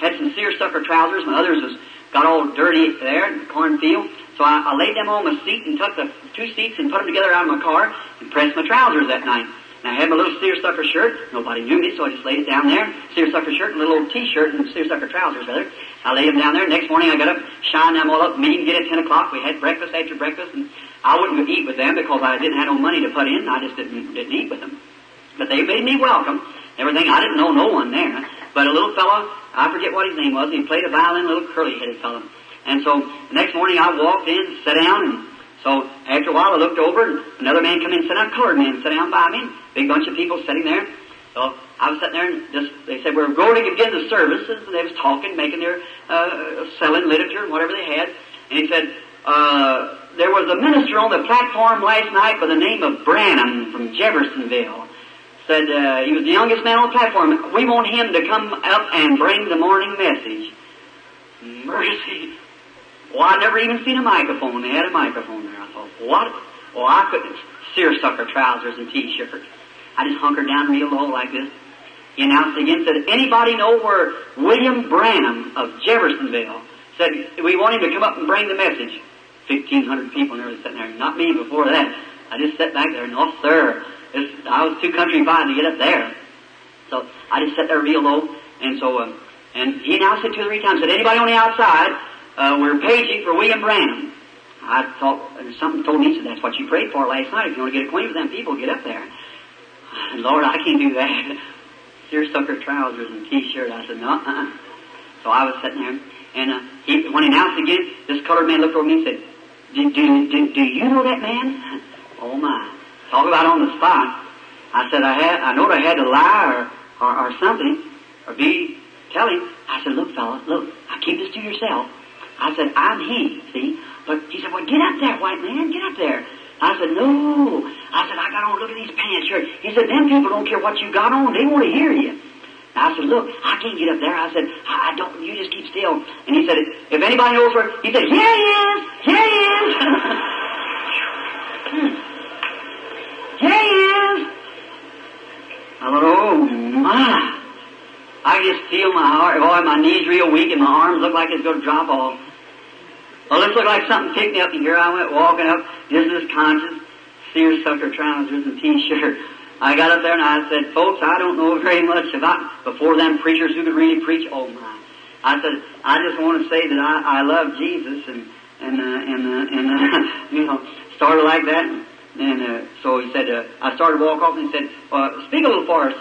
had some seersucker trousers. My others got all dirty there in the cornfield. So I laid them on my seat and took the two seats and put them together out of my car and pressed my trousers that night. And I had my little seersucker shirt. Nobody knew me, so I just laid it down there. Seersucker shirt and a little old T-shirt and seersucker trousers rather. I laid them down there. Next morning I got up, shined them all up, meeting get at 10 o'clock. We had breakfast after breakfast, and I wouldn't eat with them because I didn't have no money to put in. I just didn't eat with them. But they made me welcome. Everything. I didn't know no one there. But a little fellow, I forget what his name was, he played a violin, a little curly-headed fellow. And so the next morning I walked in, sat down, and so after a while I looked over, and another man come in, sat down, a colored man, sat down by me, big bunch of people sitting there. So I was sitting there, and they said, we're going to begin the services, and they was talking, making their, selling literature and whatever they had. And he said, there was a minister on the platform last night by the name of Branham from Jeffersonville. Said he was the youngest man on the platform. We want him to come up and bring the morning message. Mercy. Well, I'd never even seen a microphone. They had a microphone there. I thought, what? Well, I couldn't. Seersucker trousers and T-shirt. I just hunkered down real low like this. He announced again, said, anybody know where William Branham of Jeffersonville? Said, we want him to come up and bring the message. 1,500 people there sitting there. Not me before that. I just sat back there. No, sir. I was too countrified to get up there. So I just sat there real low. And so, and he announced it 2 or 3 times. Said, anybody on the outside, we're paging for William Branham. I thought, something told me, said, that's what you prayed for last night. If you want to get acquainted with them people, get up there. Lord, I can't do that. Seersucker trousers and T-shirt. I said, no, So I was sitting there, and when he announced again, this colored man looked over me and said, do you know that man? Oh my. Talk about on the spot. I said, I know I had to lie or something, or tell him. I said, look, fella, look, I keep this to yourself. I said, I'm he, see? But he said, well, get up there, white man, get up there. I said, no. I said, I got on, look at these pants here. He said, them people don't care what you got on, they want to hear you. I said, look, I can't get up there. I said, I don't, you just keep still. And he said, if anybody knows where, he said, here he is, here he is. Here he is. I thought, oh my. I could just feel my heart, my knees real weak and my arms look like it's going to drop off. Well, this looked like something picked me up, and here I went walking up, just as conscious, seersucker trousers and T-shirt. I got up there and I said, folks, I don't know very much about, before them preachers who could really preach, oh my. I said, I just want to say that I love Jesus, and you know, started like that, and so he said, I started to walk off, and he said, speak a little for us,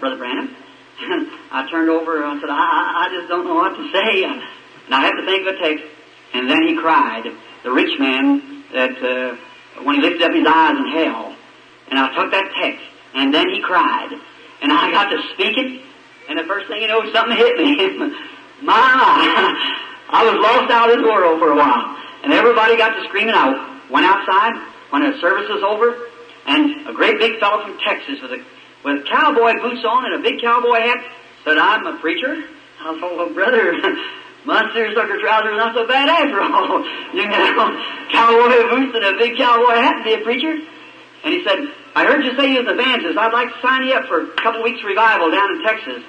Brother Branham. And I turned over and I said, I just don't know what to say, and I have to think of a text. And then he cried, the rich man, that when he lifted up his eyes in hell. And I took that text, and then he cried. And I got to speaking, and the first thing you know, something hit me. My, I was lost out of this world for a while. And everybody got to screaming out. Went outside when the service was over, and a great big fellow from Texas with cowboy boots on and a big cowboy hat said, I'm a preacher. I thought, well, brother, my seersucker trousers are not so bad after all. You know, cowboy boots and a big cowboy hat to be a preacher. And he said, I heard you say you was an evangelist. I'd like to sign you up for a couple weeks revival down in Texas.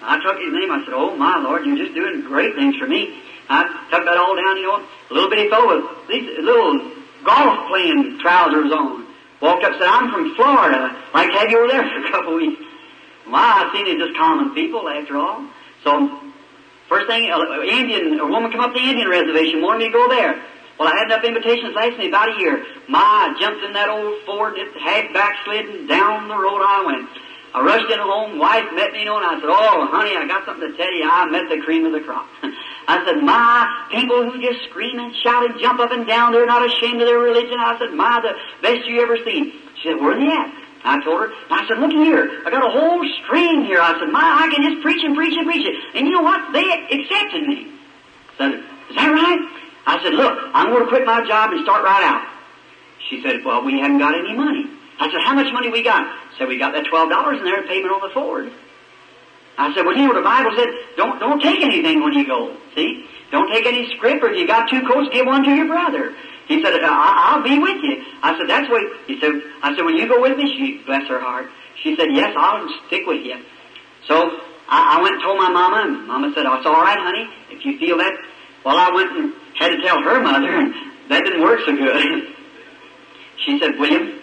I took his name. I said, oh, my Lord, you're just doing great things for me. I took that all down, you know, a little bitty fellow with these little golf-playing trousers on. Walked up and said, I'm from Florida. I'd like to have you over there for a couple weeks. Why, I seen it just common people, after all. So, first thing, a woman come up the Indian reservation, wanted me to go there. Well, I had enough invitations last me about a year. I jumped in that old Ford, it had backslidden, down the road I went. I rushed in home, wife met me, you know, and I said, oh, honey, I got something to tell you. I met the cream of the crop. I said, my people who just scream and shout and jump up and down, they're not ashamed of their religion. I said, my, the best you ever seen. She said, where are they at? I told her, and I said, look here, I got a whole stream here. I said, I can just preach and preach and preach it. And you know what? They accepted me. I said, is that right? I said, look, I'm going to quit my job and start right out. She said, well, we haven't got any money. I said, how much money we got? She said, we got that $12 in there, payment on the Ford. I said, well, you know, the Bible said, don't take anything when you go. See? Don't take any script, or if you got 2 coats, give one to your brother. He said, I'll be with you. I said, that's what, I said, will you go with me? She, bless her heart. She said, yes, I'll stick with you. So, I went and told my mama, and mama said, oh, it's all right, honey, if you feel that. Well, I went and had to tell her mother, and that didn't work so good. She said, William,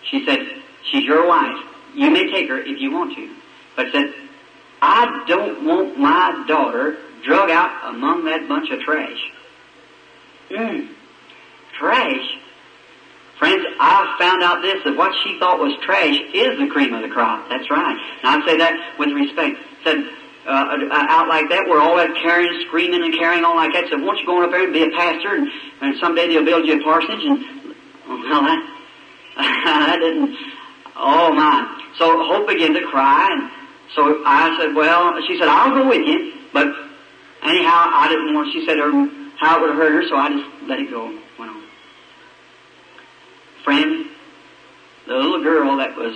she said, she's your wife. You may take her if you want to. But said, I don't want my daughter drug out among that bunch of trash. Trash? Friends, I found out this, that what she thought was trash is the cream of the crop. That's right. And I say that with respect. Said, out like that, where all that carrying, screaming and carrying on like that, said, won't you go on up there and be a pastor, and someday they'll build you a parsonage, and, well, that didn't, oh my. So Hope began to cry, and so I said, well, she said, I'll go with you, but anyhow, I didn't want, she said how it would hurt her, so I just let it go, went on. Friend, the little girl that was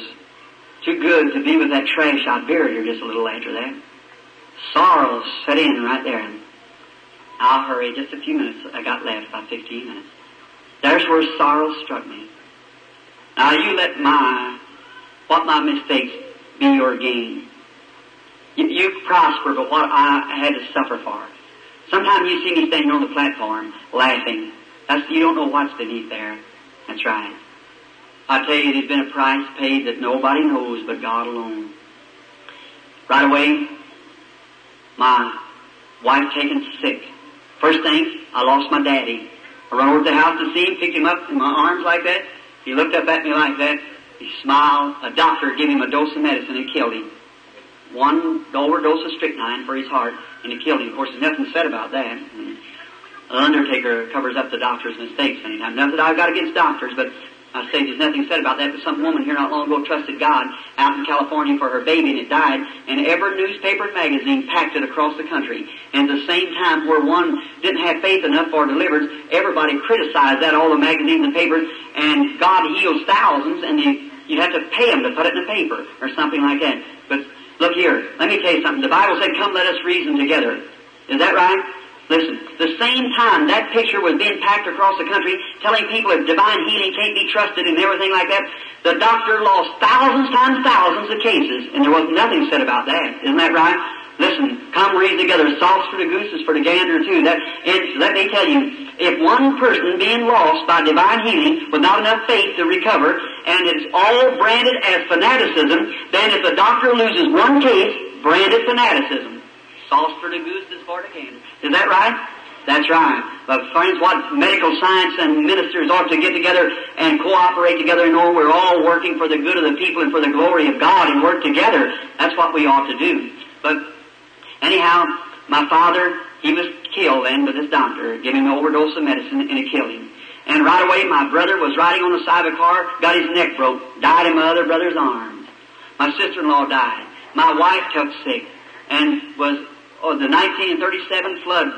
too good to be with that trash, I buried her just a little after that. Sorrow set in right there. I'll hurry, just a few minutes. I got left, about 15 minutes. There's where sorrow struck me. Now you let what my mistakes be your gain. You prosper, but what I had to suffer for. Sometimes you see me standing on the platform, laughing. You don't know what's beneath there. That's right. I tell you, there's been a price paid that nobody knows but God alone. Right away, my wife taken sick. First thing, I lost my daddy. I run over to the house to see him, picked him up in my arms like that. He looked up at me like that. He smiled. A doctor gave him a dose of medicine and killed him. One overdose of strychnine for his heart, and it killed him. Of course, there's nothing said about that. An undertaker covers up the doctor's mistakes many times. Nothing that I've got against doctors, but I say there's nothing said about that. But some woman here not long ago trusted God out in California for her baby, and it died. And every newspaper and magazine packed it across the country. And at the same time, where one didn't have faith enough for deliverance, everybody criticized that, all the magazines and papers, and God heals thousands, and you'd have to pay them to put it in the paper or something like that. But look here, let me tell you something. The Bible said, come let us reason together. Is that right? Listen, the same time that picture was being packed across the country, telling people that divine healing can't be trusted and everything like that, the doctor lost thousands times thousands of cases, and there was nothing said about that. Isn't that right? Listen, come read together. Sauce for the goose is for the gander too. Let me tell you, if one person being lost by divine healing with not enough faith to recover, and it's all branded as fanaticism, then if the doctor loses one case, branded fanaticism. Sauce for the goose is for the gander. Is that right? That's right. But friends, what medical science and ministers ought to get together and cooperate together and know we're all working for the good of the people and for the glory of God and work together. That's what we ought to do. But anyhow, my father, he was killed then with this doctor, giving him an overdose of medicine, and it killed him. And right away, my brother was riding on the side of a car, got his neck broke, died in my other brother's arms. My sister-in-law died. My wife took sick, and the 1937 flood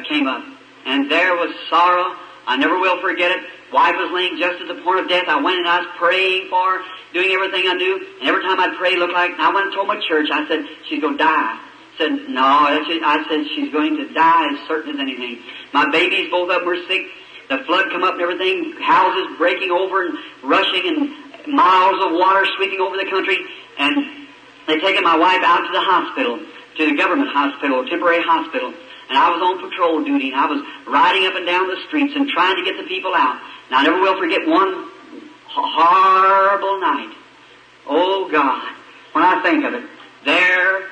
came up, and there was sorrow. I never will forget it. Wife was laying just at the point of death. I went and I was praying for her, doing everything I knew, and every time I'd pray, it looked like, I went and told my church, I said, she's going to die. I said, no, I said, she's going to die as certain as anything. My babies, both of them were sick. The flood come up and everything, houses breaking over and rushing, and miles of water sweeping over the country, and they'd taken my wife out to the hospital, to the government hospital, temporary hospital. And I was on patrol duty, and I was riding up and down the streets and trying to get the people out. And I never will forget one horrible night. Oh, God, when I think of it, there,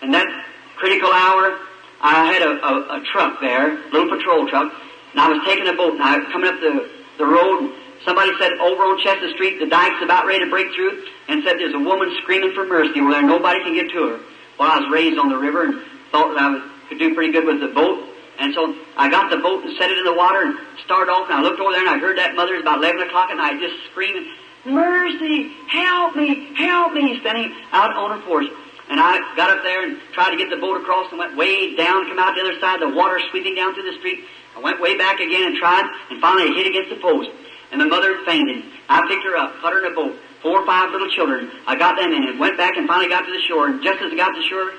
in that critical hour, I had a truck there, a little patrol truck, and I was taking a boat, and I was coming up the road, and somebody said over on Chester Street, the dike's about ready to break through, and said there's a woman screaming for mercy over there, nobody can get to her. Well, I was raised on the river and thought that could do pretty good with the boat. And so I got the boat and set it in the water and started off. And I looked over there and I heard that mother. It was about 11 o'clock at night just screaming, mercy, help me, standing out on her porch. And I got up there and tried to get the boat across and went way down, come out the other side, the water sweeping down through the street. I went way back again and tried, and finally it hit against the post. And the mother fainted. I picked her up, put her in a boat. 4 or 5 little children. I got them in it, went back and finally got to the shore. And just as I got to the shore,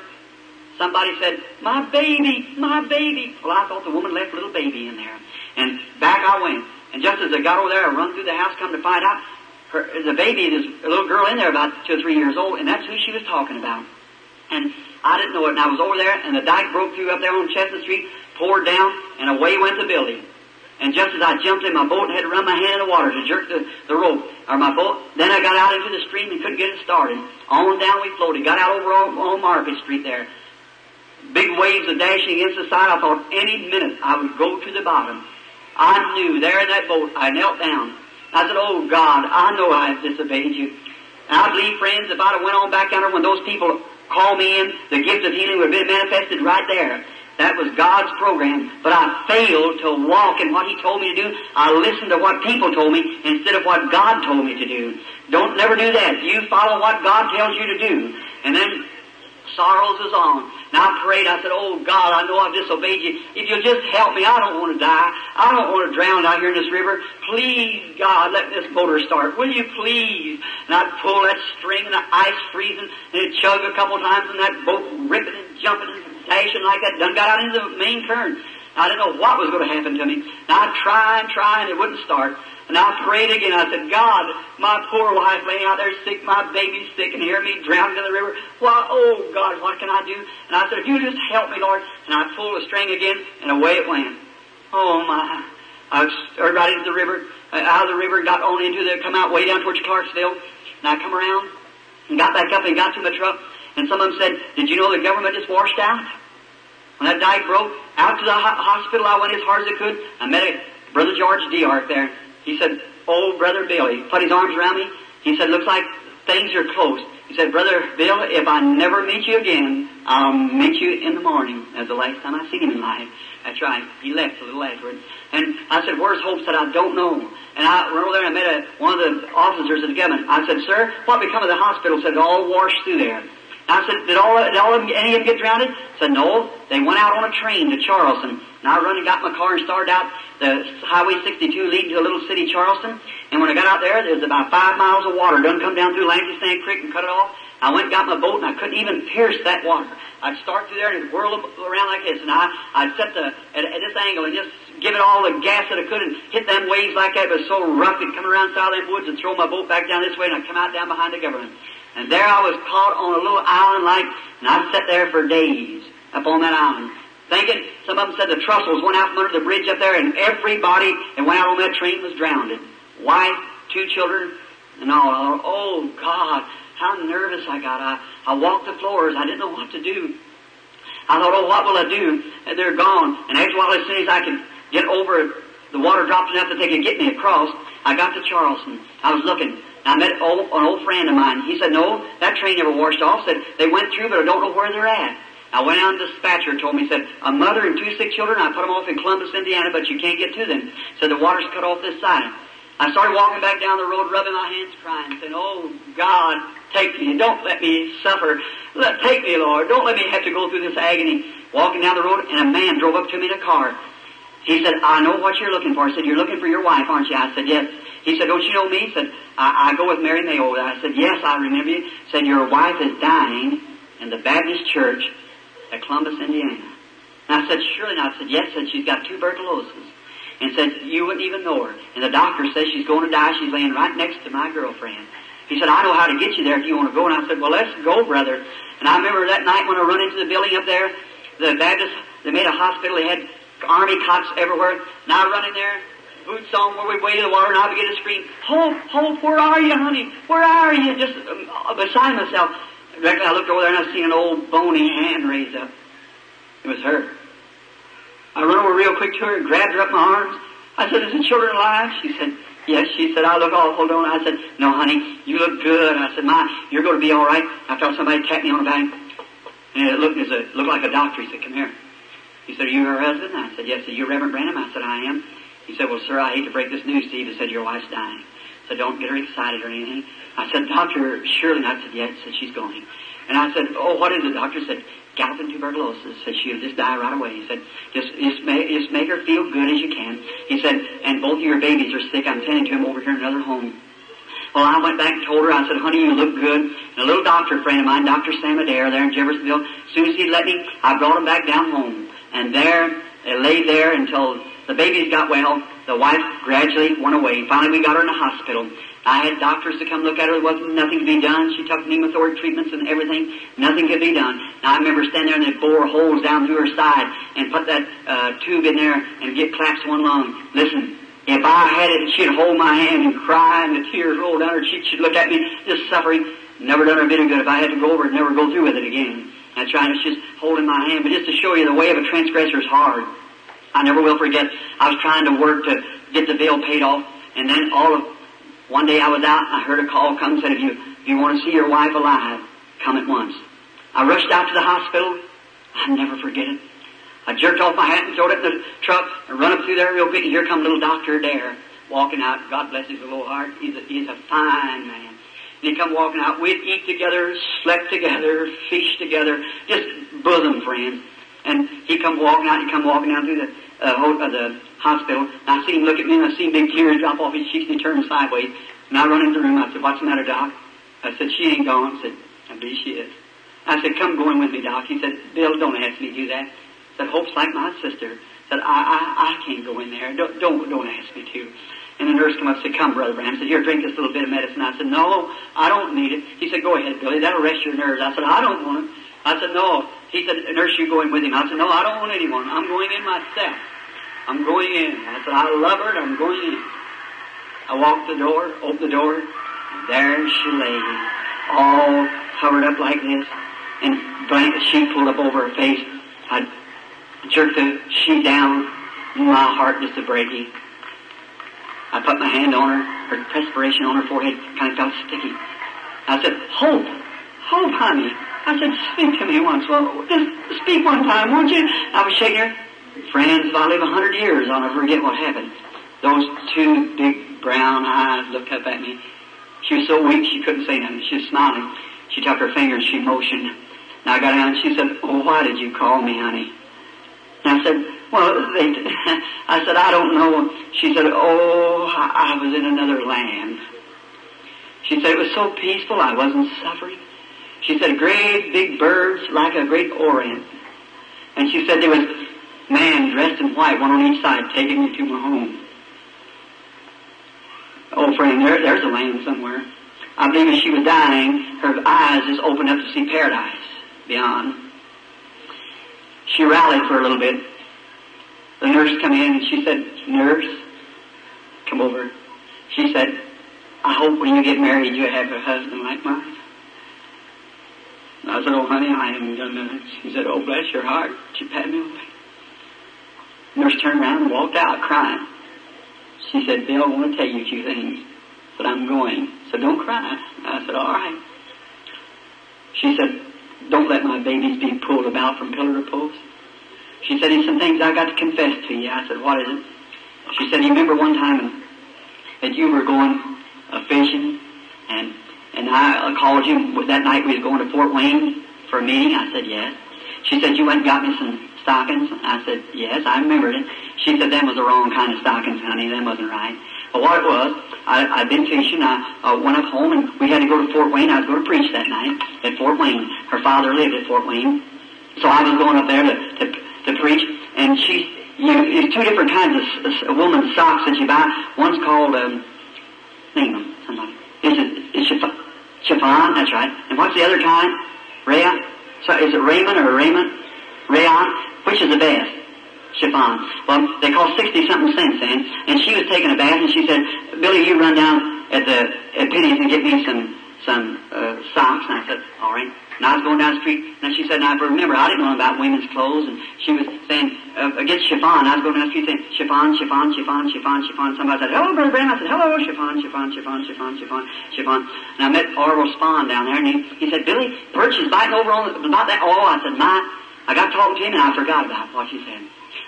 somebody said, my baby, my baby. Well, I thought the woman left a little baby in there. And back I went. And just as I got over there, I run through the house, come to find out, the baby, there's a little girl in there about 2 or 3 years old, and that's who she was talking about. And I didn't know it. And I was over there, and the dike broke through up there on Chestnut Street, poured down, and away went the building. And just as I jumped in my boat and had to run my hand in the water to jerk the rope, or my boat, then I got out into the stream and couldn't get it started. On down we floated, got out over on Market Street there. Big waves are dashing against the side. I thought any minute I would go to the bottom. I knew there in that boat, I knelt down. I said, oh God, I know I have disobeyed you. And I believe, friends, if I'd have went on back down there when those people called me in, the gift of healing would have been manifested right there. That was God's program. But I failed to walk in what He told me to do. I listened to what people told me instead of what God told me to do. Don't never do that. You follow what God tells you to do. And then sorrows is on. And I prayed, I said, oh God, I know I've disobeyed you. If you'll just help me, I don't want to die. I don't want to drown out here in this river. Please, God, let this motor start. Will you please? And I'd pull that string and the ice freezing and it'd chug a couple times and that boat ripping and jumping and dashing like that. Done got out into the main current. I didn't know what was going to happen to me. And I'd try and it wouldn't start. And I prayed again. I said, God, my poor wife laying out there sick, my baby's sick, and hear me drowning in the river. Why, oh God, what can I do? And I said, if you just help me, Lord. And I pulled the string again, and away it went. Oh my. I started right into the river, out of the river, got on into the, come out way down towards Clarksville. And I come around and got back up and got to my truck. And some of them said, did you know the government just washed out? When that dike broke, out to the hospital I went as hard as I could. I met a Brother George D.R. there. He said, oh, Brother Bill, he put his arms around me. He said, looks like things are close. He said, Brother Bill, if I never meet you again, I'll meet you in the morning. That's the last time I seen him in life. That's right. He left a little afterward. And I said, where's Hope? Said, I don't know. And I went over there and I met one of the officers of the government. I said, sir, what become of the hospital? Said, all washed through there. I said, did any of them get drowned? Said, no. They went out on a train to Charleston. And I run and got my car and started out the Highway 62 leading to a little city, Charleston. And when I got out there was about 5 miles of water done come down through Lancashire Creek and cut it off. I went and got my boat and I couldn't even pierce that water. I'd start through there and it'd whirl around like this. And I'd set at this angle and just give it all the gas that I could and hit them waves like that. It was so rough it'd come around south of them woods and throw my boat back down this way and I'd come out down behind the government. And there I was caught on a little island and I sat there for days up on that island. Thinking, some of them said the trussels went out from under the bridge up there and everybody that went out on that train was drowned. Wife, 2 children, and all. Oh God, how nervous I got. I walked the floors. I didn't know what to do. I thought, oh, what will I do? And they're gone. And after a while, as soon as I could get over, the water dropped enough that they could get me across, I got to Charleston. I was looking. I met an old friend of mine. He said, no, that train never washed off. Said, they went through, but I don't know where they're at. I went out and the dispatcher told me, said, a mother and 2 sick children, I put them off in Columbus, Indiana, but you can't get to them. Said, the water's cut off this side. I started walking back down the road, rubbing my hands, crying, saying, oh, God, take me. Don't let me suffer. Take me, Lord. Don't let me have to go through this agony. Walking down the road, and a man drove up to me in a car. He said, I know what you're looking for. I said, you're looking for your wife, aren't you? I said, yes. He said, don't you know me? He said, I go with Mary Mayo. I said, yes, I remember you. He said, your wife is dying in the Baptist church at Columbus, Indiana. And I said, surely not. I said, yes. Said, she's got tuberculosis. And said, you wouldn't even know her. And the doctor says she's going to die. She's laying right next to my girlfriend. He said, I know how to get you there if you want to go. And I said, well, let's go, brother. And I remember that night when I run into the building up there, the Baptist, they made a hospital. They had army cots everywhere. And I run in there, boots on where we waded the water, and I began to scream, Hope, Hope, where are you, honey? Where are you? Just beside myself. Directly I looked over there and I seen an old bony hand raised up. It was her. I run over real quick to her and grabbed her up in my arms. I said, is the children alive? She said, yes. She said, I look all hold on. I said, no, honey, you look good. I said, you're going to be all right. I felt somebody tap me on the back. And it looked like a doctor. He said, come here. He said, are you her husband? I said, yes. Are you Reverend Branham? I said, I am. He said, well, sir, I hate to break this news to you. He said, your wife's dying. So don't get her excited or anything. I said, Doctor Shirley. I said, yes. Said, she's going. And I said, oh, what is it? The doctor said, galloping tuberculosis. Said, she'll just die right away. He said, just make her feel good as you can. He said, and both of your babies are sick. I'm tending to them over here in another home. Well, I went back and told her, I said, honey, you look good. And a little doctor friend of mine, Dr. Sam Adair, there in Jeffersonville, as soon as he'd let me, I brought him back down home. And there, they lay there until the babies got well. The wife gradually went away. Finally, we got her in the hospital. I had doctors to come look at her. There wasn't nothing to be done. She took pneumothorax treatments and everything. Nothing could be done. And I remember standing there and they bore holes down through her side and put that tube in there and get claps one lung. Listen, if I had it, she'd hold my hand and cry and the tears rolled down her cheeks. She'd look at me, just suffering. Never done her a bit of good. If I had to go over it, never go through with it again. That's right. It's just holding my hand. But just to show you the way of a transgressor is hard. I never will forget, I was trying to work to get the bill paid off, and then one day I was out, and I heard a call come and said, if you want to see your wife alive, come at once. I rushed out to the hospital. I'll never forget it. I jerked off my hat and threw it in the truck and run up through there real quick, and here come little Dr. Adair walking out. God bless his little heart. He's a fine man. he come walking out. We'd eat together, slept together, fished together, just bosom friends. And he come walking out, down through the hospital. And I seen him look at me, and I seen big tears drop off his cheeks, and he turned sideways. And I run into the room. I said, "What's the matter, Doc?" I said, "She ain't gone." I said, "I believe she is." I said, "Come go in with me, Doc." He said, "Bill, don't ask me to do that." I said, "Hope's like my sister." I said, I can't go in there. Don't ask me to. And the nurse come up and said, "Come, Brother Branham." I said, "Here, drink this little bit of medicine." I said, "No, I don't need it." He said, "Go ahead, Billy. That'll rest your nerves." I said, "I don't want it." I said, "No." He said, "Nurse, you go in with him." I said, "No, I don't want anyone. I'm going in myself. I'm going in." I said, "I love her, and I'm going in." I walked the door, opened the door, and there she lay, all covered up like this, and blanket sheet pulled up over her face. I jerked the sheet down, and my heart just a breaking. I put my hand on her perspiration on her forehead kind of felt sticky. I said, Hope, honey." I said, "Speak to me once. Well, just speak one time, won't you?" I was shaking her. Friends, if I live 100 years, I'll never forget what happened. Those two big brown eyes looked up at me. She was so weak she couldn't say nothing. She was smiling. She took her finger and she motioned. And I got down and she said, "Oh, why did you call me, honey?" And I said, "Well, I said, "I don't know." She said, "Oh, I was in another land." She said, "It was so peaceful, I wasn't suffering." She said, "Great big birds like a great orient." And she said, "There was man dressed in white, one on each side, taking me to my home." Oh, friend, there's a land somewhere. I believe as she was dying, her eyes just opened up to see paradise beyond. She rallied for a little bit. The nurse come in and she said, "Nurse, come over." She said, "I hope when you get married you have a husband like mine." I said, "Oh, honey, I haven't done that." She said, "Oh, bless your heart." She patted me on the back. Nurse turned around and walked out crying. She said, "Bill, I want to tell you a few things, but I'm going, so don't cry." I said, "All right." She said, "Don't let my babies be pulled about from pillar to post." She said, "There's some things I got to confess to you." I said, "What is it?" She said, "You remember one time that you were going fishing, and I called you that night we was going to Fort Wayne for a meeting?" I said, "Yes." She said, "You went and got me some stockings?" I said, "Yes, I remembered it." She said, "Them was the wrong kind of stockings, honey. Them wasn't right." But what it was, I'd been fishing. I went up home, and we had to go to Fort Wayne. I was going to preach that night at Fort Wayne. Her father lived at Fort Wayne. So I was going up there to preach. And there's two different kinds of woman's socks that you buy. One's called, name them, somebody. It's chiffon, that's right. And what's the other kind? Rayon? So is it Raymond or Raymond? Rayon? Which is the best? Chiffon. Well, they cost 60-something cents then. And she was taking a bath, and she said, "Billy, you run down at Penny's and get me some socks." And I said, "All right." And I was going down the street, and she said, "Now, remember, I didn't know about women's clothes." And she was saying, "Get chiffon." I was going down the street saying, "Chiffon, chiffon, chiffon, chiffon, chiffon." Somebody said, "Hello, Brother Branham." I said, "Hello, chiffon, chiffon, chiffon, chiffon, chiffon, chiffon." And I met Orville Spahn down there, and he said, "Billy, Perch is biting over on about that." Oh, I said, I got talking to him, and I forgot about what she said.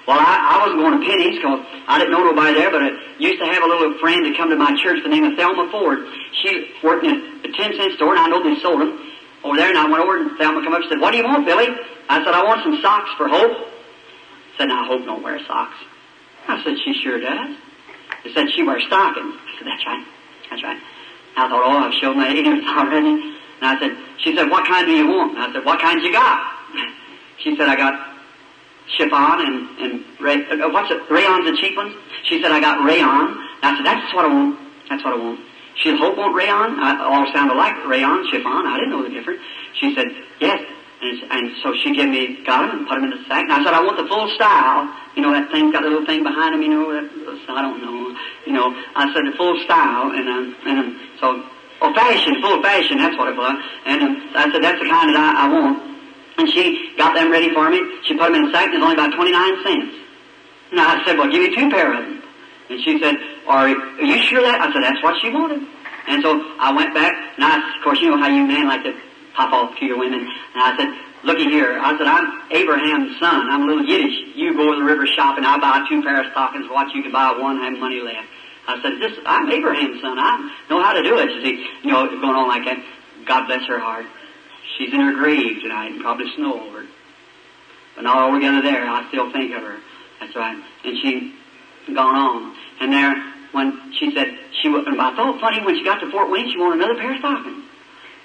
Well, I wasn't going to Penny's because I didn't know nobody there, but I used to have a little friend that come to my church by the name of Thelma Ford. She worked in a 10-cent store, and I know they sold them over there, and I went over, and Thelma come up and said, "What do you want, Billy?" I said, "I want some socks for Hope." Said, "Now, Hope don't wear socks." I said, "She sure does." They said, "She wears stockings." I said, "That's right. That's right." I thought, "Oh, I've shown my ignorance already." And she said, "What kind do you want?" I said, "What kind you got?" She said, "I got chiffon and what's it? Rayon's the cheap ones?" She said, "I got rayon." I said, "That's what I want. That's what I want." She said, "Hope want rayon?" All sounded like rayon, chiffon. I didn't know the difference. She said, "Yes." And so she got them and put them in the sack. And I said, "I want the full style." You know, that thing's got a little thing behind them, you know, I don't know. You know, I said the full style. Fashion, full fashion, that's what it was. And I said, "That's the kind that I want." And she got them ready for me. She put them in a sack. It was only about 29 cents. And I said, "Well, give me 2 pair of them." And she said, Are you sure that?" I said, "That's what she wanted." And so I went back. And of course, you know how you men like to pop off to your women. And I said, "Looky here." I said, "I'm Abraham's son. I'm a little Yiddish. You go to the river shopping. I'll buy 2 pair of stockings. What you can buy one, have money left." I said, I'm Abraham's son. I know how to do it. You see, going on like that. God bless her heart. She's in her grave tonight and probably snow over it. But not altogether there. I still think of her. That's right. And she gone on. And there, when she said, I thought funny when she got to Fort Wayne, she wanted another pair of stockings.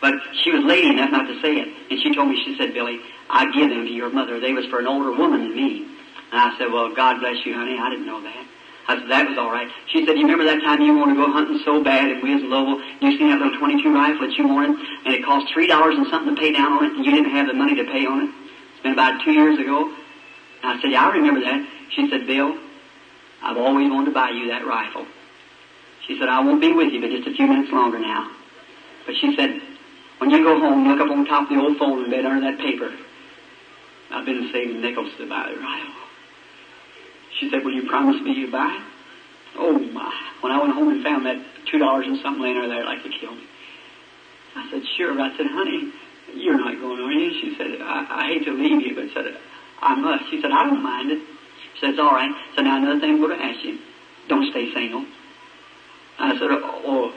But she was lady enough not to say it. And she told me, she said, Billy, I give them to your mother. They was for an older woman than me. And I said, well, God bless you, honey. I didn't know that. I said, that was all right. She said, you remember that time you wanted to go hunting so bad and we was in Louisville, you seen that little 22 rifle that you wanted, and it cost $3 and something to pay down on it, and you didn't have the money to pay on it? It's been about 2 years ago. And I said, yeah, I remember that. She said, Bill, I've always wanted to buy you that rifle. She said, I won't be with you but just a few minutes longer now. But she said, when you go home, look up on top of the old phone in bed under that paper. I've been saving nickels to buy the rifle. She said, will you promise me you'd buy it? Oh, my. When I went home and found that $2 and something laying there like to kill me. I said, sure. I said, honey, you're not going, are you? She said, I hate to leave you, but said, I must. She said, I don't mind it. She said, it's all right. So now another thing I'm going to ask you. Don't stay single. I said, oh,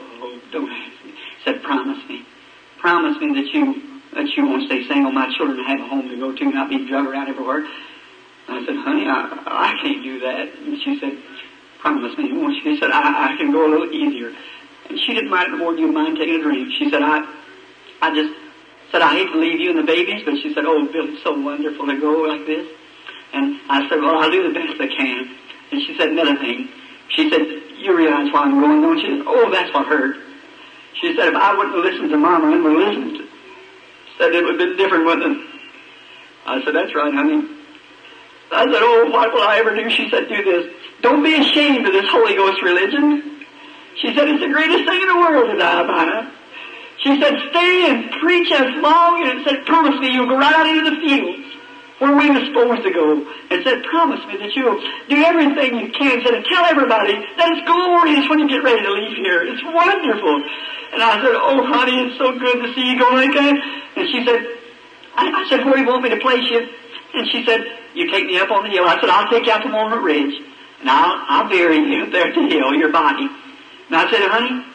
don't ask me. She said, promise me. Promise me that you won't stay single. My children have a home to go to, not be drug around everywhere. I said, honey, I can't do that. And she said, promise me. She said, I can go a little easier. And she didn't mind it more than you mind taking a drink. She said, I just said, I hate to leave you and the babies, but she said, oh, Bill, it's so wonderful to go like this. And I said, well, I'll do the best I can. And she said another thing. She said, you realize why I'm going, don't you? Oh, that's what hurt. She said, if I wouldn't have listened to Mama and would have listened, said it would have been different, wouldn't it? I said, that's right, honey. I said, oh, what will I ever do? She said, do this. Don't be ashamed of this Holy Ghost religion. She said, it's the greatest thing in the world to die by. She said, stay and preach as long, and said, promise me you'll go right out into the fields where we were supposed to go. And said, promise me that you'll do everything you can. Said, and tell everybody that it's glorious when you get ready to leave here. It's wonderful. And I said, oh, honey, it's so good to see you go like that. And she said, I said, where do you want me to place you? And she said, you take me up on the hill. I said, I'll take you out to Walnut Ridge. And I'll bury you up there at the hill, your body. And I said, honey,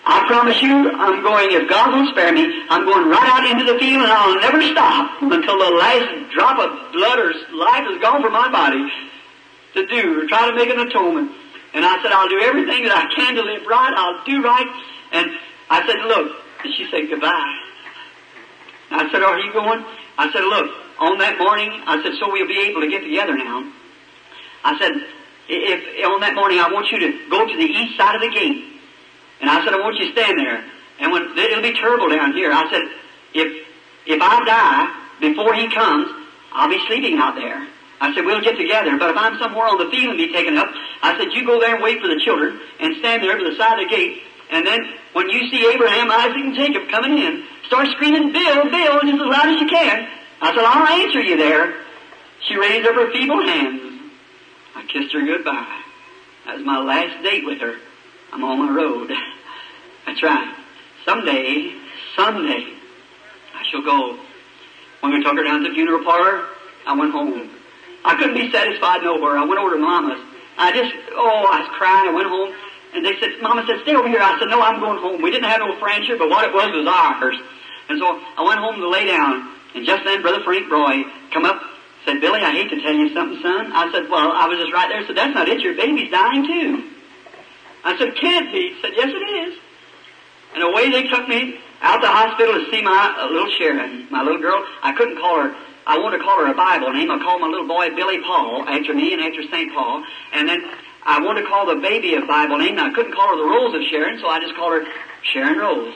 I promise you, I'm going, if God will spare me, I'm going right out into the field and I'll never stop until the last drop of blood or life is gone from my body to do, or try to make an atonement. And I said, I'll do everything that I can to live right. I'll do right. And I said, look. And she said, goodbye. And I said, are you going? I said, look, on that morning, I said, so we'll be able to get together now. I said, if on that morning I want you to go to the east side of the gate. And I said, I want you to stand there. And when it'll be terrible down here. I said, if I die before he comes, I'll be sleeping out there. I said, we'll get together. But if I'm somewhere on the field and be taken up, I said, you go there and wait for the children and stand there to the side of the gate. And then when you see Abraham, Isaac, and Jacob coming in, start screaming, Bill, Bill, just as loud as you can. I said, I'll answer you there. She raised up her feeble hands. I kissed her goodbye. That was my last date with her. I'm on my road. That's right. Someday, I shall go. When we took her down to the funeral parlor, I went home. I couldn't be satisfied nowhere. I went over to Mama's. I was crying. I went home. And they said, Mama said, stay over here. I said, no, I'm going home. We didn't have no furniture, but what it was ours. And so I went home to lay down. And just then, Brother Frank Roy come up, said, Billy, I hate to tell you something, son. I said, well, I was just right there. Said, that's not it. Your baby's dying, too. I said, can it be? He said, yes, it is. And away they took me out to the hospital to see my little Sharon, my little girl. I couldn't call her. I wanted to call her a Bible name. I called my little boy Billy Paul, after me and after St. Paul. And then I wanted to call the baby a Bible name. I couldn't call her the Rose of Sharon, so I just called her Sharon Rose.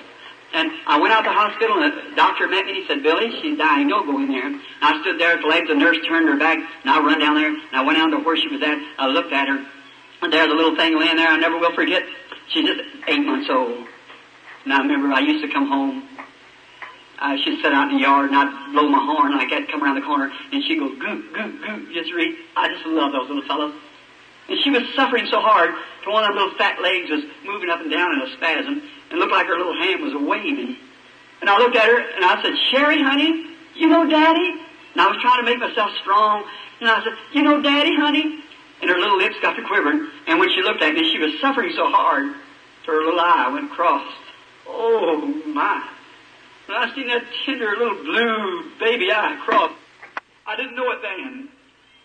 And I went out to the hospital, and the doctor met me, and he said, Billy, she's dying. Don't go in there. And I stood there at the legs. The nurse turned her back, and I run down there, and I went down to where she was at. I looked at her, and there, the little thing laying there, I never will forget. She's just 8 months old. And I remember I used to come home. She'd sit out in the yard, and I'd blow my horn like that, come around the corner, and she'd go, goop, goop, goop, just read. I just love those little fellows. And she was suffering so hard, to one of her little fat legs was moving up and down in a spasm, and looked like her little hand was waving. And I looked at her, and I said, Sherry, honey, you know Daddy? And I was trying to make myself strong. And I said, you know Daddy, honey? and her little lips got to quivering, and when she looked at me, she was suffering so hard, so her little eye went crossed. Oh, my. When I seen that tender little blue baby eye cross, I didn't know it then.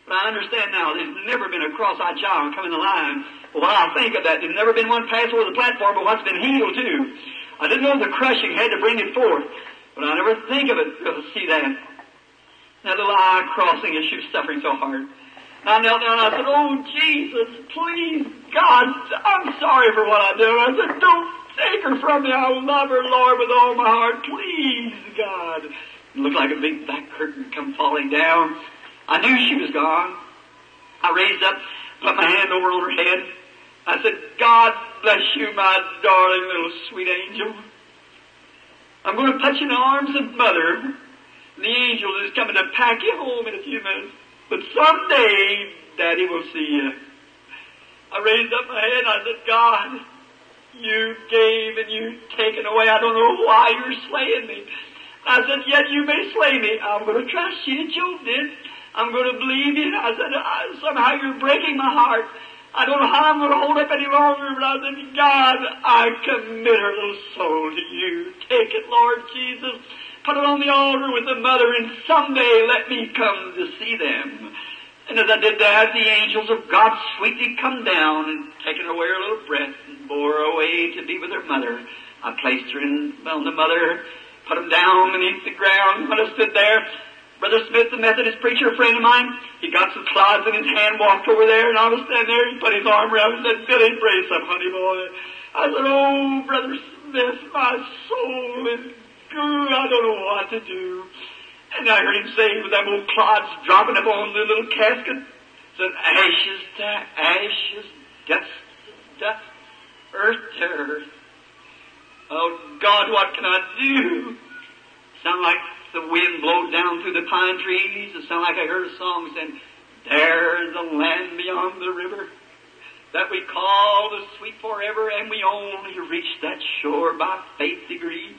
But I understand now, there's never been a cross-eyed child come in the line. But while I think of that, there's never been one pass over the platform, but what's been healed too. I didn't know the crushing had to bring it forth, but I never think of it to see that. That little eye crossing as she was suffering so hard. And I knelt down and I said, oh, Jesus, please, God, I'm sorry for what I did. I said, don't take her from me. I will love her, Lord, with all my heart. Please, God. It looked like a big black curtain come falling down. I knew she was gone. I raised up, put my hand over on her head. I said, God bless you, my darling little sweet angel. I'm going to put you in the arms of Mother. The angel is coming to pack you home in a few minutes. But someday, Daddy will see you. I raised up my head and I said, God, you gave and you've taken away. I don't know why you're slaying me. I said, yet you may slay me. I'm going to trust you as Job did. I'm going to believe you. I said, somehow you're breaking my heart. I don't know how I'm going to hold up any longer, but I said, God, I commit her little soul to you. Take it, Lord Jesus. Put it on the altar with the mother, and someday let me come to see them. And as I did that, the angels of God sweetly come down and taken away her little breath and bore her away to be with her mother. I placed her on the mother, put them down beneath the ground. When I stood there, Brother Smith, the Methodist preacher, a friend of mine, he got some clods in his hand, walked over there, and I was standing there. He put his arm around me and said, Billy, brace up, honey boy. I said, oh, Brother Smith, my soul is good. I don't know what to do. And I heard him say, with them old clods dropping up on the little casket, said, ashes to ashes, dust to dust, earth to earth. Oh, God, what can I do? Sound like the wind blowed down through the pine trees. It sounded like I heard a song saying, there's a land beyond the river that we call the sweet forever, and we only reach that shore by faith degree.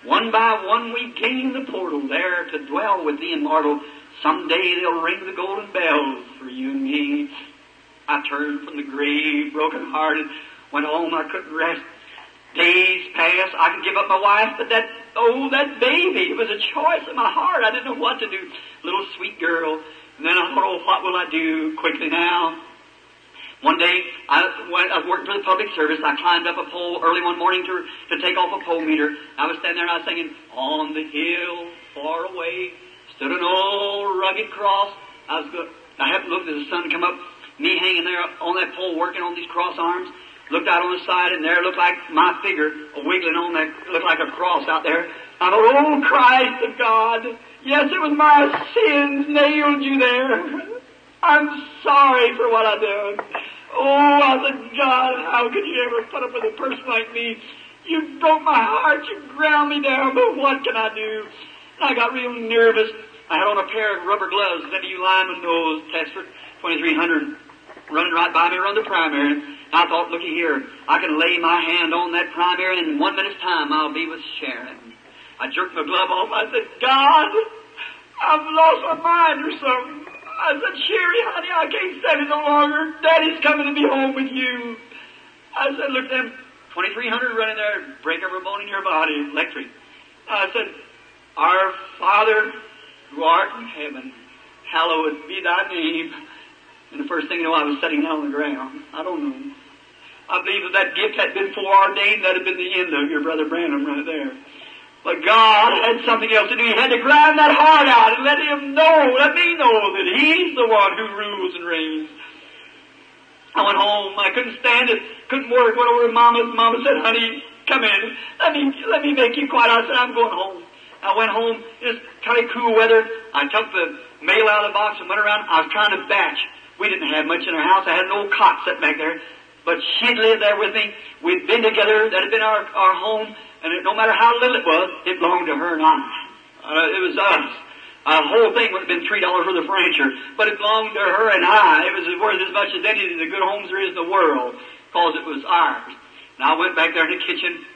One by one we gain the portal there to dwell with the immortal. Someday they'll ring the golden bells for you and me. I turned from the grave, broken hearted, went home. I couldn't rest. Days passed. I could give up my wife, but that baby, it was a choice in my heart. I didn't know what to do. Little sweet girl. And then I thought, oh, what will I do quickly now? One day, I was working for the public service. I climbed up a pole early one morning to take off a pole meter. I was standing there and I was singing, on the hill far away stood an old rugged cross. I happened to look at the sun come up, me hanging there on that pole working on these cross arms. Looked out on the side, and there looked like my figure wiggling on that, looked like a cross out there. I thought, oh, Christ of God, yes, it was my sins nailed you there. I'm sorry for what I done. Oh, I said, God, how could you ever put up with a person like me? You broke my heart, you ground me down, but what can I do? And I got real nervous. I had on a pair of rubber gloves, that you lineman knows, Testford 2300, running right by me around the primary. I thought, looky here, I can lay my hand on that primary, and in 1 minute's time I'll be with Sharon. I jerked my glove off. I said, God, I've lost my mind or something. I said, Sherry, honey, I can't stand it no longer. Daddy's coming to be home with you. I said, look at them 2300 running there, break every bone in your body, electric. I said, our Father who art in heaven, hallowed be thy name. And the first thing you know, I was sitting down on the ground. I don't know. I believe if that gift had been foreordained, that had been the end of your Brother Branham right there. But God had something else to do. He had to grind that heart out and let me know that He's the one who rules and reigns. I went home. I couldn't stand it. Couldn't work. Went over to Mama. Mama said, honey, come in. Let me make you quiet. I said, I'm going home. I went home. It was kind of cool weather. I took the mail out of the box and went around. I was trying to batch. We didn't have much in our house. I had an old cot sitting back there. But she'd lived there with me. We'd been together. That had been our home. And no matter how little it was, it belonged to her and I. It was us. The whole thing would have been $3 for the furniture. But it belonged to her and I. It was worth as much as any of the good homes there is in the world. Because it was ours. And I went back there in the kitchen.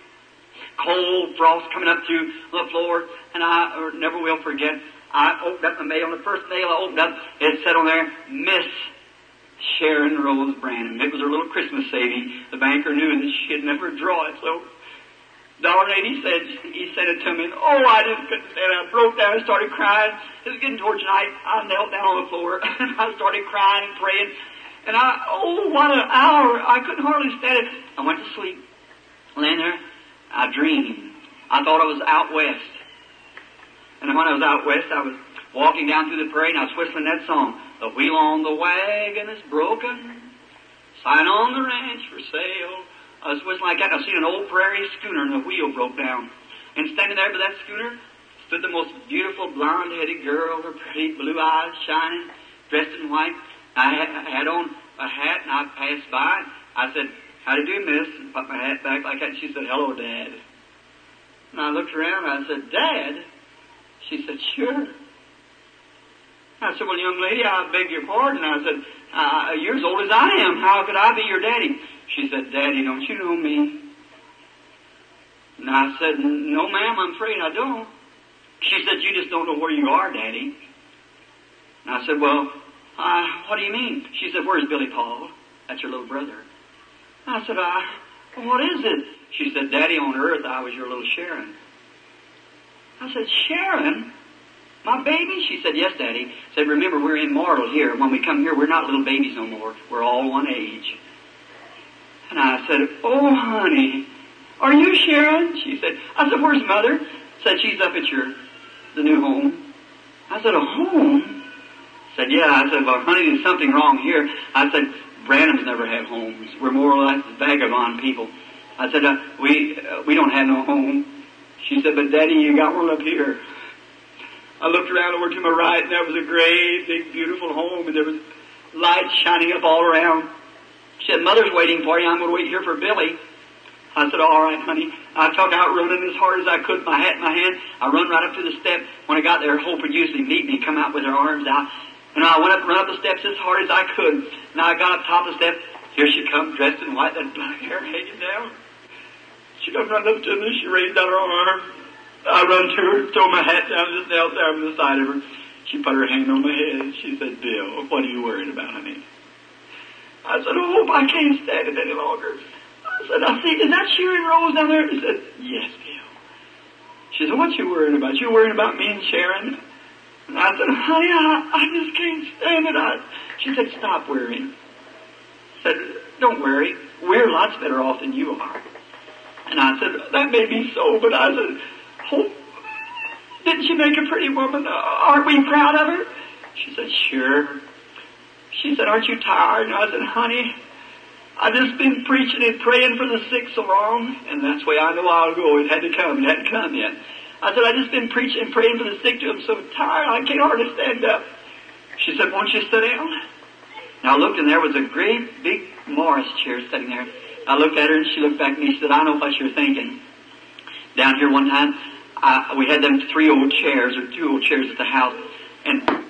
Cold frost coming up through the floor. And I never will forget. I opened up the mail. The first mail I opened up, it said on there, Miss Sharon Rose Branham. It was her little Christmas saving. The banker knew that she'd never draw it, so Dollar 80 he said it to me, and I just couldn't stand it. I broke down and started crying. It was getting towards night. I knelt down on the floor, and I started crying and praying. And what an hour. I couldn't hardly stand it. I went to sleep. Laying there, I dreamed. I thought I was out west. And when I was out west, I was walking down through the prairie, and I was whistling that song. The wheel on the wagon is broken. Sign on the ranch for sale. I was whistling like that, and I seen an old prairie schooner, and the wheel broke down. And standing there by that schooner stood the most beautiful blonde-headed girl, her pretty blue eyes shining, dressed in white. I had on a hat, and I passed by. I said, "How do you do, miss?" And put my hat back like that, and she said, "Hello, Dad." And I looked around, and I said, "Dad?" She said, "Sure." I said, "Well, young lady, I beg your pardon." I said, "You're as old as I am. How could I be your daddy?" She said, "Daddy, don't you know me?" And I said, "No, ma'am, I'm afraid I don't." She said, "You just don't know where you are, Daddy." And I said, "Well, what do you mean?" She said, "Where's Billy Paul? That's your little brother." And I said, "What is it?" She said, "Daddy, on earth, I was your little Sharon." I said, "Sharon? My baby?" She said, "Yes, Daddy." I said, "Remember, we're immortal here. When we come here, we're not little babies no more. We're all one age." And I said, "Oh, honey, are you Sharon?" She said, I said, "Where's Mother?" Said, "She's up at the new home." I said, "A home?" Said, "Yeah." I said, "Well, honey, there's something wrong here." I said, "Branhams never have homes. We're more or less vagabond people." I said, we don't have no home." She said, "But Daddy, you got one up here." I looked around over to my right, and there was a great, big, beautiful home, and there was light shining up all around. She said, "Mother's waiting for you. I'm going to wait here for Billy." I said, "All right, honey." I took out running as hard as I could, my hat in my hand. I run right up to the step. When I got there, Hope would usually meet me, come out with her arms out. And I went up, run up the steps as hard as I could. Now I got up top of the step. Here she comes, dressed in white, that black hair hanging down. She come right up to me. She raised out her arm. I run to her, throw my hat down, and just knelt there on the side of her. She put her hand on my head. She said, "Bill, what are you worried about, honey?" I said, "Oh, Hope, I can't stand it any longer." I said, "I see, is that Sharon Rose down there?" She said, "Yes, Bill." She said, "What you worrying about? You worrying about me and Sharon?" And I said, "Honey, I just can't stand it." She said, "Stop worrying." I said, "Don't worry. We're lots better off than you are." And I said, "That may be so," but I said, "Hope, didn't she make a pretty woman? Aren't we proud of her?" She said, "Sure." She said, "Aren't you tired?" And I said, "Honey, I've just been preaching and praying for the sick so long, and that's the way I know I'll go. It had to come. It hadn't come yet." I said, "I've just been preaching and praying for the sick till I'm so tired I can't hardly stand up." She said, "Won't you sit down?" And I looked, and there was a great big Morris chair sitting there. I looked at her, and she looked back at me. She said, "I know what you're thinking. Down here one time, we had them 3 old chairs, or 2 old chairs at the house, and